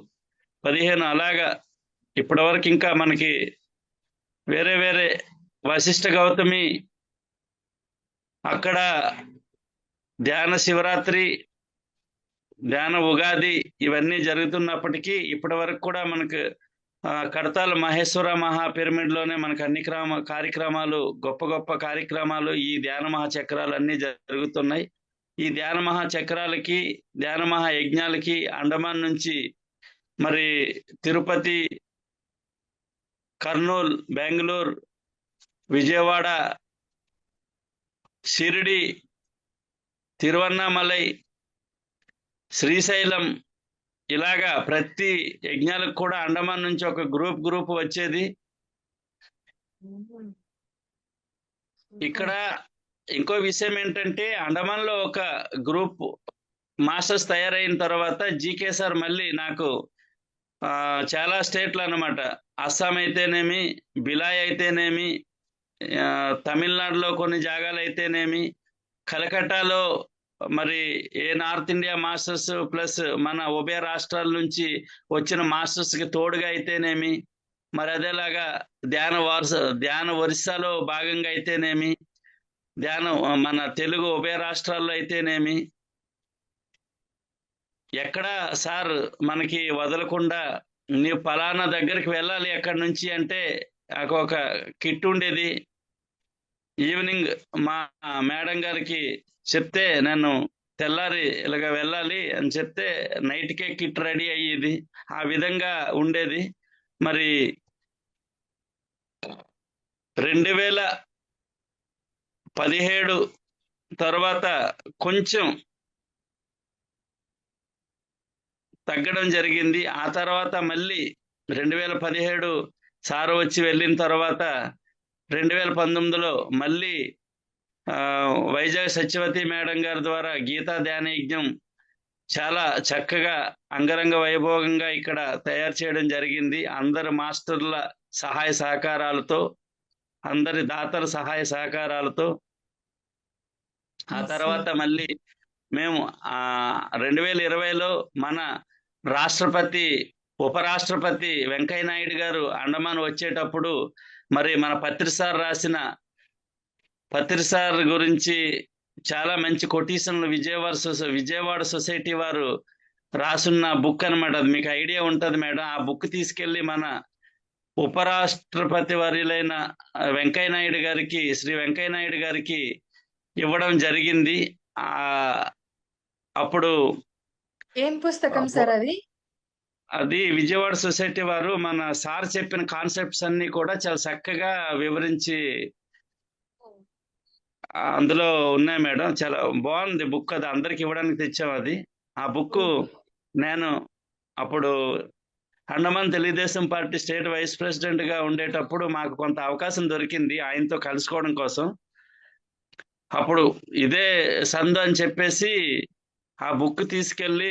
15 అలాగా ఇప్పటి వరకు ఇంకా మనకి వేరే వేరే వశిష్ఠ గౌతమి అక్కడ ధ్యాన శివరాత్రి, ధ్యాన ఉగాది ఇవన్నీ జరుగుతున్నప్పటికీ ఇప్పటి వరకు కూడా మనకు కడతాల మహేశ్వర మహా పిరమిడ్ లోనే మనకు అన్ని కార్యక్రమాలు, గొప్ప గొప్ప కార్యక్రమాలు ఈ ధ్యాన మహాచక్రాలు అన్ని జరుగుతున్నాయి. ఈ ధ్యాన మహాచక్రాలకి, ధ్యాన మహాయజ్ఞాలకి అండమాన్ నుంచి మరి తిరుపతి, కర్నూలు, బెంగళూరు, విజయవాడ, షిరిడి, తిరువన్నామలై, శ్రీశైలం ఇలాగా ప్రతి యజ్ఞాలకు కూడా అండమాన్ నుంచి ఒక గ్రూప్ వచ్చేది. ఇక్కడ ఇంకో విషయం ఏంటంటే అండమాన్ లో ఒక గ్రూప్ మాస్టర్స్ తయారైన తర్వాత జీకే సార్ మళ్ళీ నాకు చాలా స్టేట్లు అన్నమాట, అస్సాం అయితేనేమి, బిలాయ్ అయితేనేమి, తమిళనాడులో కొన్ని జాగాలు అయితేనేమి, కలకట్టాలో మరి ఏ నార్త్ ఇండియా మాస్టర్స్ ప్లస్ మన ఉభయ రాష్ట్రాల నుంచి వచ్చిన మాస్టర్స్ కి తోడుగా అయితేనేమి, మరి అదేలాగా ధ్యాన ఒరిస్సాలో భాగంగా అయితేనేమి, ధ్యానం మన తెలుగు ఉభయ రాష్ట్రాల్లో అయితేనేమి, ఎక్కడ సార్ మనకి వదలకుండా నీ ఫలానా దగ్గరికి వెళ్ళాలి ఎక్కడి నుంచి అంటే ఒక కిట్ ఉండేది. ఈవినింగ్ మా మేడం గారికి చెప్తే నేను తెల్లారి ఇలాగ వెళ్ళాలి అని చెప్తే నైట్కే కిట్ రెడీ అయ్యేది. ఆ విధంగా ఉండేది. మరి 2017 తర్వాత కొంచెం తగ్గడం జరిగింది. ఆ తర్వాత మళ్ళీ 2017 సార్ వచ్చి వెళ్ళిన తర్వాత 2019లో మళ్ళీ వైజాగ్ సత్యవతి మేడం గారి ద్వారా గీతా ధ్యాన యజ్ఞం చాలా చక్కగా అంగరంగ వైభోగంగా ఇక్కడ తయారు చేయడం జరిగింది. అందరు మాస్టర్ల సహాయ సహకారాలతో అందరి దాతల సహాయ సహకారాలతో ఆ ఎస్ తర్వాత సార్. మళ్ళీ మేము 2020లో మన రాష్ట్రపతి, ఉపరాష్ట్రపతి వెంకయ్య నాయుడు గారు అండమాన్ వచ్చేటప్పుడు మరి మన పత్రి సార్ గురించి చాలా మంచి కొటేషన్లు విజయవాడ సొసైటీ వారు రాసున్న బుక్ అన్నమాట. అది మీకు ఐడియా ఉంటది మేడం. ఆ బుక్ తీసుకెళ్లి మన ఉపరాష్ట్రపతి వర్యులైన శ్రీ వెంకయ్య నాయుడు గారికి ఇవ్వడం జరిగింది. ఆ అప్పుడు ఏం పుస్తకం అప్పు- సార్ అది? అది విజయవాడ సొసైటీ వారు మన సార్ చెప్పిన కాన్సెప్ట్స్ అన్ని కూడా చాలా చక్కగా వివరించి అందులో ఉన్నాయి మేడం. చాలా బాగుంది బుక్. అది అందరికి ఇవ్వడానికి తెచ్చాం. అది ఆ బుక్ నేను అప్పుడు Andaman Telugu Desam party state vice president గా ఉండేటప్పుడు మాకు కొంత అవకాశం దొరికింది ఆయనతో కలుసుకోవడం కోసం. అప్పుడు ఇదే సందు అని చెప్పేసి ఆ బుక్ తీసుకెళ్లి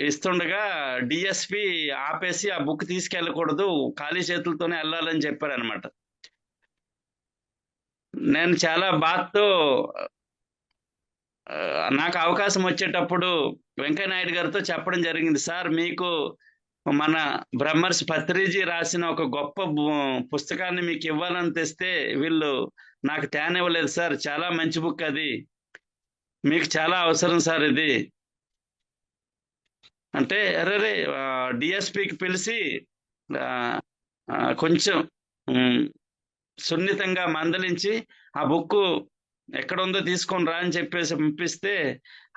ఇస్తుండగా డిఎస్పి ఆపేసి ఆ బుక్ తీసుకెళ్ళకూడదు, ఖాళీ చేతులతోనే వెళ్ళాలని చెప్పారనమాట. నేను చాలా బాధతో నాకు అవకాశం వచ్చేటప్పుడు వెంకయ్య నాయుడు గారితో చెప్పడం జరిగింది. సార్, మీకు మన బ్రహ్మర్షి పత్రిజీ రాసిన ఒక గొప్ప పుస్తకాన్ని మీకు ఇవ్వాలని తెస్తే వీళ్ళు నాకు తేనివ్వలేదు సార్. చాలా మంచి బుక్ అది, మీకు చాలా అవసరం సార్ ఇది అంటే, అరే డిఎస్పికి పిలిచి ఆ, కొంచెం సున్నితంగా మందలించి ఆ బుక్ ఎక్కడ ఉందో తీసుకొని రా అని చెప్పేసి పంపిస్తే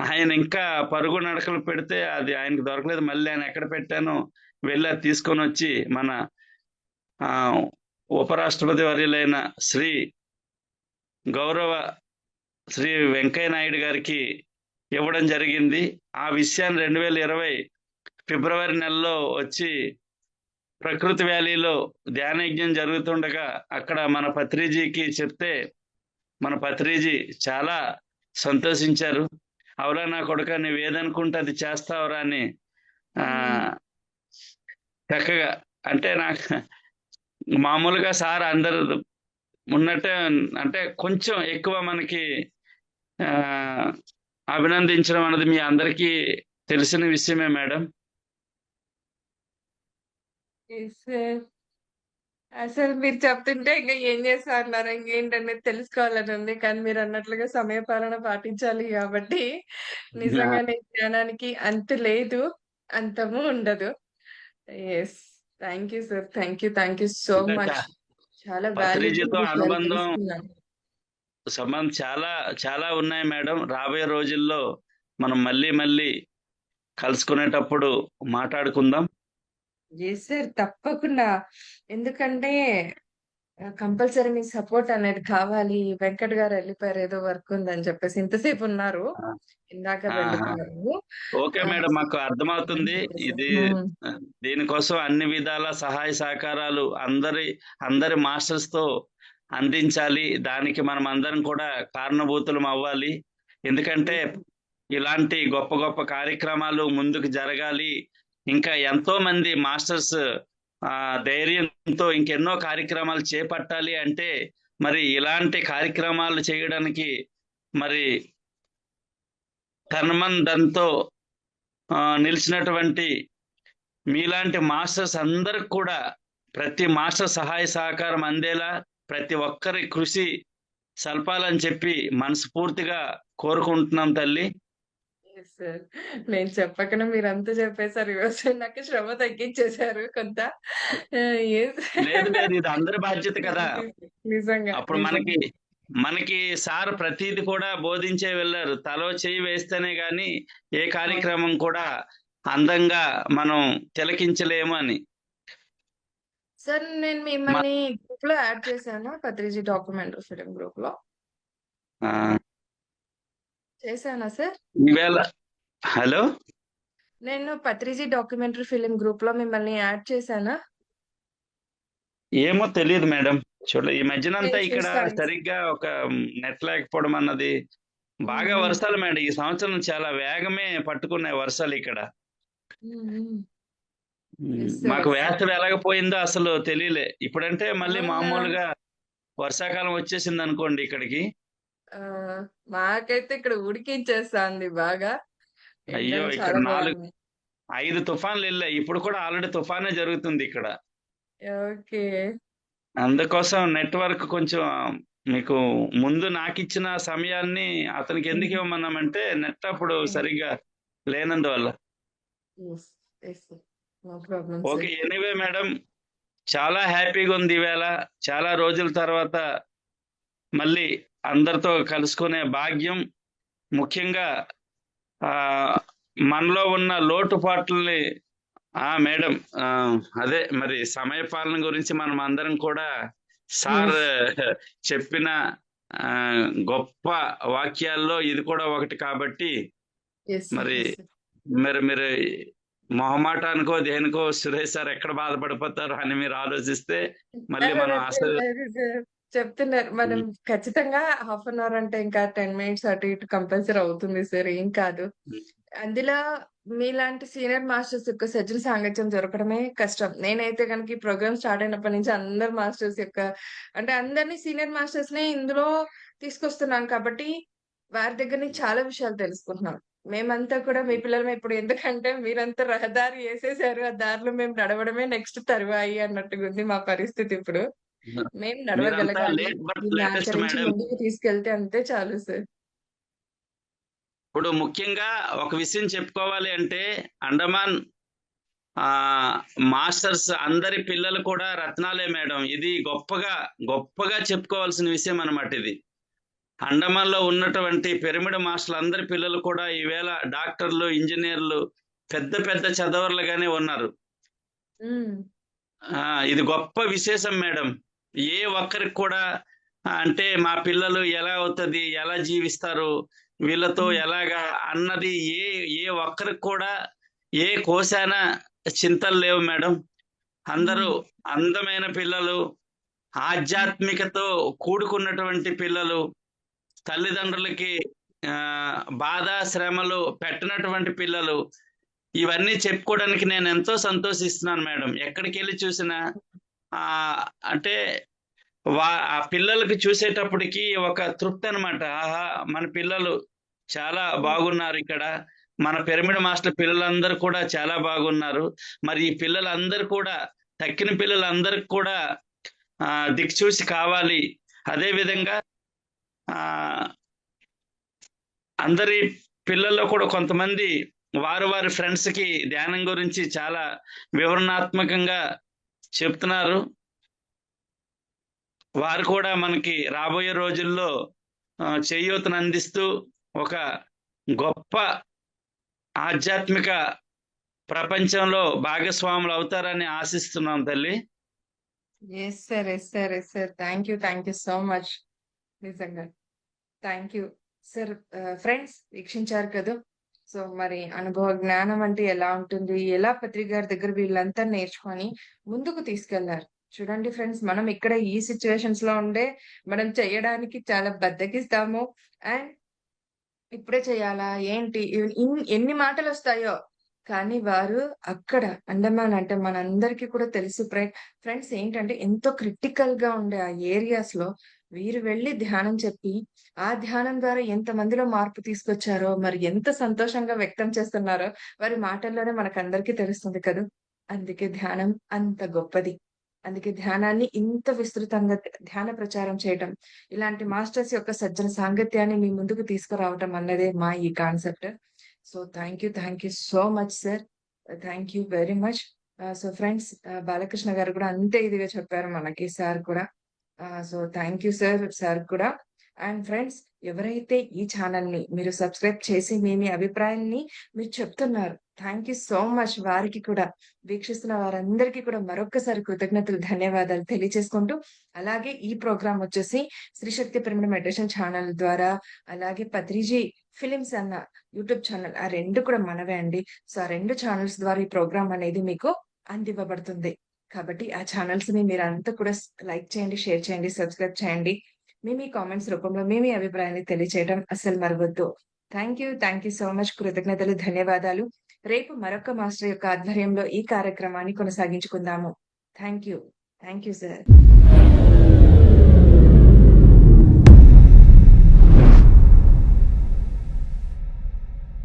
ఆయన ఇంకా పరుగు నడకలు పెడితే అది ఆయనకు దొరకలేదు. మళ్ళీ ఆయన ఎక్కడ పెట్టానో వెళ్ళి అది తీసుకొని వచ్చి మన ఆ ఉపరాష్ట్రపతి వర్యులైన గౌరవ శ్రీ వెంకయ్య నాయుడు గారికి ఇవ్వడం జరిగింది. ఆ విషయాన్ని 2020 ఫిబ్రవరి నెలలో వచ్చి ప్రకృతి వ్యాలీలో ధ్యానయజ్ఞం జరుగుతుండగా అక్కడ మన పత్రిజీకి చెప్తే మన పత్రిజీ చాలా సంతోషించారు. అవురా నా కొడుక, నువ్వేదనుకుంటే అది చేస్తావురా అని చక్కగా. అంటే నాకు మామూలుగా సార్ అందరు ఉన్నట్టే, అంటే కొంచెం ఎక్కువ మనకి అభినందించడం అనేది మీ అందరికీ తెలిసిన విషయమే మేడం. అసలు మీరు చెప్తుంటే ఇంకా ఏం చేస్తా అన్నారు, ఇంకేంటనేది తెలుసుకోవాలని ఉంది. కానీ మీరు అన్నట్లుగా సమయపాలన పాటించాలి కాబట్టి నిజంగానే జ్ఞానానికి అంతు లేదు, అంతము ఉండదు. Yes. Thank you sir. Thank you so much. చాలా వాల్యుబుల్ పత్రిజీతో విషయాలు అనుబంధం తెలుసుకున్నాను. సంబంధం చాలా చాలా ఉన్నాయి మేడం. రాబోయే రోజుల్లో మనం మళ్ళీ కలుసుకునేటప్పుడు మాట్లాడుకుందాం. ఎస్ సార్, తప్పకుండా. ఎందుకంటే కంపల్సరీ మీ సపోర్ట్ అనేది కావాలి. వెంకట్ గారు వెళ్ళిపోయారు, ఏదో వర్క్ ఉందని చెప్పేసి ఇంతసేపు ఉన్నారు, ఇందాక వెళ్ళిపోయారు. ఓకే మేడం, మాకు అర్థమవుతుంది. ఇది దీనికోసం అన్ని విధాల సహాయ సహకారాలు అందరి మాస్టర్స్ తో అందించాలి. దానికి మనం అందరం కూడా కారణభూతులం అవ్వాలి. ఎందుకంటే ఇలాంటి గొప్ప గొప్ప కార్యక్రమాలు ముందుకు జరగాలి. ఇంకా ఎంతో మంది మాస్టర్స్ ధైర్యంతో ఇంకెన్నో కార్యక్రమాలు చేపట్టాలి. అంటే మరి ఇలాంటి కార్యక్రమాలు చేయడానికి మరి తన్మయంతో నిలిచినటువంటి మీలాంటి మాస్టర్స్ అందరికి కూడా ప్రతి మాస్టర్ సహాయ సహకారం అందేలా ప్రతి ఒక్కరి కృషి సల్పాలని చెప్పి మనస్ఫూర్తిగా కోరుకుంటున్నాం తల్లి. సార్, నేను చెప్పకనే మీరంతా చెప్పేశారు. ఈరోజు నాకు శ్రమ తగ్గించేశారు కొంత. లేదు ఇది అందరి బాధ్యత కదా. నిజంగా అప్పుడు మనకి సార్ ప్రతిది కూడా బోధించే వెళ్ళారు. తలో చేయి వేస్తేనే గాని ఏ కార్యక్రమం కూడా అందంగా మనం తిలకించలేము అని. సార్, నేను మిమ్మల్ని గ్రూప్ లో యాడ్ చేశాను, పత్రిజీ డాక్యుమెంటరీ ఫిలిం గ్రూప్ లో. చేశానా సార్? ఈవేళ హలో, నేను పత్రిజీ డాక్యుమెంటరీ ఫిలిం గ్రూప్ లో మిమ్మల్ని యాడ్ చేశానా? ఏమో తెలియదు మేడం. చూడలే. ఈ మధ్యనంతా నేను ఇక్కడ చూస్తాను. సరిగ్గా ఒక నెట్ లేకపోవడం అన్నది. బాగా వర్షాలు మేడం. ఈ సంవత్సరం చాలా వేగమే పట్టుకున్నాయి వర్షాలు ఇక్కడ. మాకు వేసవి ఎలాగపోయిందో అసలు తెలియలే. ఇప్పుడంటే మళ్ళీ మామూలుగా వర్షాకాలం వచ్చేసింది అనుకోండి ఇక్కడికి. ఆ మాకైతే ఇక్కడ ఉడికించేస్తాంది బాగా. అయ్యో! ఎండలు ఇక్కడ చాలా 4, బాగున్నాయి. 5 తుఫాన్లు వెళ్ళాయి. ఇప్పుడు కూడా ఆల్రెడీ తుఫానే జరుగుతుంది ఇక్కడ. ఓకే. అందుకోసం నెట్వర్క్ కొంచెం మీకు ముందు నాకిచ్చిన సమయాన్ని అతనికి ఎందుకు ఇవ్వమన్నామంటే నెట్ అప్పుడు సరిగ్గా లేనందువల్ల. Yes yes no problem okay. Sir. Anyway madam, చాలా హ్యాపీగా ఉంది ఈవేళ. చాలా రోజుల తర్వాత మళ్ళీ అందరితో కలుసుకునే భాగ్యం, ముఖ్యంగా మనలో ఉన్న లోటుపాట్లని మేడం, అదే మరి సమయపాలన గురించి మనం అందరం కూడా సార్ చెప్పిన గొప్ప వాక్యాల్లో ఇది కూడా ఒకటి కాబట్టి ఎస్ మరి ఎస్ మీరు మొహమాటానికో దేనికో సురేష్ సార్ ఎక్కడ బాధపడిపోతారు అని మీరు ఆలోచిస్తే మళ్ళీ మనం అసలు చెప్తున్నారు. మనం ఖచ్చితంగా హాఫ్ అన్ అవర్ అంటే ఇంకా 10 మినిట్స్ అటు ఇటు కంపల్సరీ అవుతుంది సార్. ఏం కాదు. అందులో మీలాంటి సీనియర్ మాస్టర్స్ యొక్క సజ్జన సాంగత్యం దొరకడమే కష్టం. నేనైతే గనుక ఈ ప్రోగ్రామ్ స్టార్ట్ అయినప్పటి నుంచి అందరు మాస్టర్స్ యొక్క అంటే అందరిని సీనియర్ మాస్టర్స్ నే ఇందులో తీసుకొస్తున్నాం కాబట్టి వారి దగ్గర నుంచి చాలా విషయాలు తెలుసుకుంటున్నాం. మేమంతా కూడా మీ పిల్లలమే ఇప్పుడు ఎందుకంటే మీరంతా రహదారి యేసేసారు. ఆ దారిలో మేము నడవడమే నెక్స్ట్ తరువాయి అన్నట్టుగా ఉంది మా పరిస్థితి ఇప్పుడు. మేము మీరంతా నడవగలగాలి. లేట్ బట్ దీన్ని లేటెస్ట్ ఆచరించి మేడం. ముందుకు తీసుకెళ్తే అంతే చాలు సార్. ఇప్పుడు ముఖ్యంగా ఒక విషయం చెప్పుకోవాలి అంటే అండమాన్ మాస్టర్స్ అందరి పిల్లలు కూడా రత్నాలే మేడం. ఇది గొప్పగా చెప్పుకోవాల్సిన విషయం అన్నమాట ఇది. అండమాన్ లో ఉన్నటువంటి పిరమిడ్ మాస్టర్లు అందరి పిల్లలు కూడా ఈవేళ డాక్టర్లు, ఇంజనీర్లు, పెద్ద చదవర్లుగానే ఉన్నారు. ఇది గొప్ప విశేషం మేడం. ఏ ఒక్కరికి కూడా అంటే మా పిల్లలు ఎలా అవుతుంది, ఎలా జీవిస్తారు, వీళ్ళతో ఎలాగా అన్నది ఏ ఒక్కరికి కూడా ఏ కోశాన చింతలు లేవు మేడం. అందరూ అందమైన పిల్లలు, ఆధ్యాత్మికతో కూడుకున్నటువంటి పిల్లలు, తల్లిదండ్రులకి బాధ శ్రమలు పెట్టినటువంటి పిల్లలు, ఇవన్నీ చెప్పుకోవడానికి నేను ఎంతో సంతోషిస్తున్నాను మేడం. ఎక్కడికి వెళ్ళి చూసినా అంటే ఆ పిల్లలకి చూసేటప్పటికి ఒక తృప్తి అనమాట. ఆహా, మన పిల్లలు చాలా బాగున్నారు ఇక్కడ. మన పిరమిడ్ మాస్టర్ పిల్లలందరూ కూడా చాలా బాగున్నారు. మరి ఈ పిల్లలందరూ కూడా తక్కిన పిల్లలందరికి కూడా దిక్సూచి కావాలి. అదే విధంగా అందరి పిల్లల్లో కూడా కొంతమంది వారి ఫ్రెండ్స్ కి ధ్యానం గురించి చాలా వివరణాత్మకంగా చెప్తున్నారు. వారు కూడా మనకి రాబోయే రోజుల్లో చేయూతను అందిస్తూ ఒక గొప్ప ఆధ్యాత్మిక ప్రపంచంలో భాగస్వాములు అవుతారని ఆశిస్తున్నాం తల్లి. Yes sir, yes sir, yes sir. Thank you so much. నిజంగా థ్యాంక్ యూ సార్. ఫ్రెండ్స్ వీక్షించారు కదా. సో మరి అనుభవ జ్ఞానం అంటే ఎలా ఉంటుంది, ఎలా పత్రిక గారి దగ్గర వీళ్ళంతా నేర్చుకొని ముందుకు తీసుకెళ్లారు. చూడండి ఫ్రెండ్స్, మనం ఇక్కడ ఈ సిచ్యువేషన్స్ లో ఉండే మనం చేయడానికి చాలా బద్దకిస్తాము. అండ్ ఇప్పుడే చేయాలా ఏంటి ఎన్ని మాటలు వస్తాయో, కానీ వారు అక్కడ అండమాన్ అంటే మనందరికీ కూడా తెలుసు ఫ్రెండ్స్ ఏంటంటే ఎంతో క్రిటికల్ గా ఉండే ఆ ఏరియాస్ లో వీరు వెళ్లి ధ్యానం చెప్పి ఆ ధ్యానం ద్వారా ఎంత మందిలో మార్పు తీసుకొచ్చారో, మరి ఎంత సంతోషంగా వ్యక్తం చేస్తున్నారో వారి మాటల్లోనే మనకందరికీ తెలుస్తుంది కదా. అందుకే ధ్యానం అంత గొప్పది. అందుకే ధ్యానాన్ని ఇంత విస్తృతంగా ధ్యాన ప్రచారం చేయటం, ఇలాంటి మాస్టర్స్ యొక్క సజ్జన సాంగత్యాన్ని మీ ముందుకు తీసుకురావటం అన్నదే మా ఈ concept. So thank you so much sir. Thank you very much. So friends, Balakrishna గారు కూడా అంతే ఇదిగా చెప్పారు మనకి, సార్ కూడా. సో థ్యాంక్ యూ సార్ కూడా. అండ్ ఫ్రెండ్స్, ఎవరైతే ఈ ఛానల్ ని మీరు సబ్స్క్రైబ్ చేసి మీ అభిప్రాయాన్ని మీరు చెప్తున్నారు, థ్యాంక్ యూ సో మచ్. వారికి కూడా, వీక్షిస్తున్న వారందరికీ కూడా మరొకసారి కృతజ్ఞతలు, ధన్యవాదాలు తెలియజేసుకుంటూ, అలాగే ఈ ప్రోగ్రామ్ వచ్చేసి శ్రీ శక్తి పిరమిడ్ మెడిటేషన్ ఛానల్ ద్వారా, అలాగే పత్రిజీ ఫిలిమ్స్ అన్న యూట్యూబ్ ఛానల్, ఆ రెండు కూడా మనవే అండి. సో ఆ రెండు ఛానల్స్ ద్వారా ఈ ప్రోగ్రామ్ అనేది మీకు అందివ్వబడుతుంది. కాబట్టి ఆ ఛానల్స్ ని మీరు అంతా కూడా లైక్ చేయండి, షేర్ చేయండి, సబ్స్క్రైబ్ చేయండి. మీ కామెంట్స్ రూపంలో మీ అభిప్రాయాన్ని తెలియచేయడం అస్సలు మరవద్దు. Thank you so much. కృతజ్ఞతలు, ధన్యవాదాలు. రేపు మరొక మాస్టర్ యొక్క ఆధ్వర్యంలో ఈ కార్యక్రమాన్ని కొనసాగించుకుందాము. Thank you sir.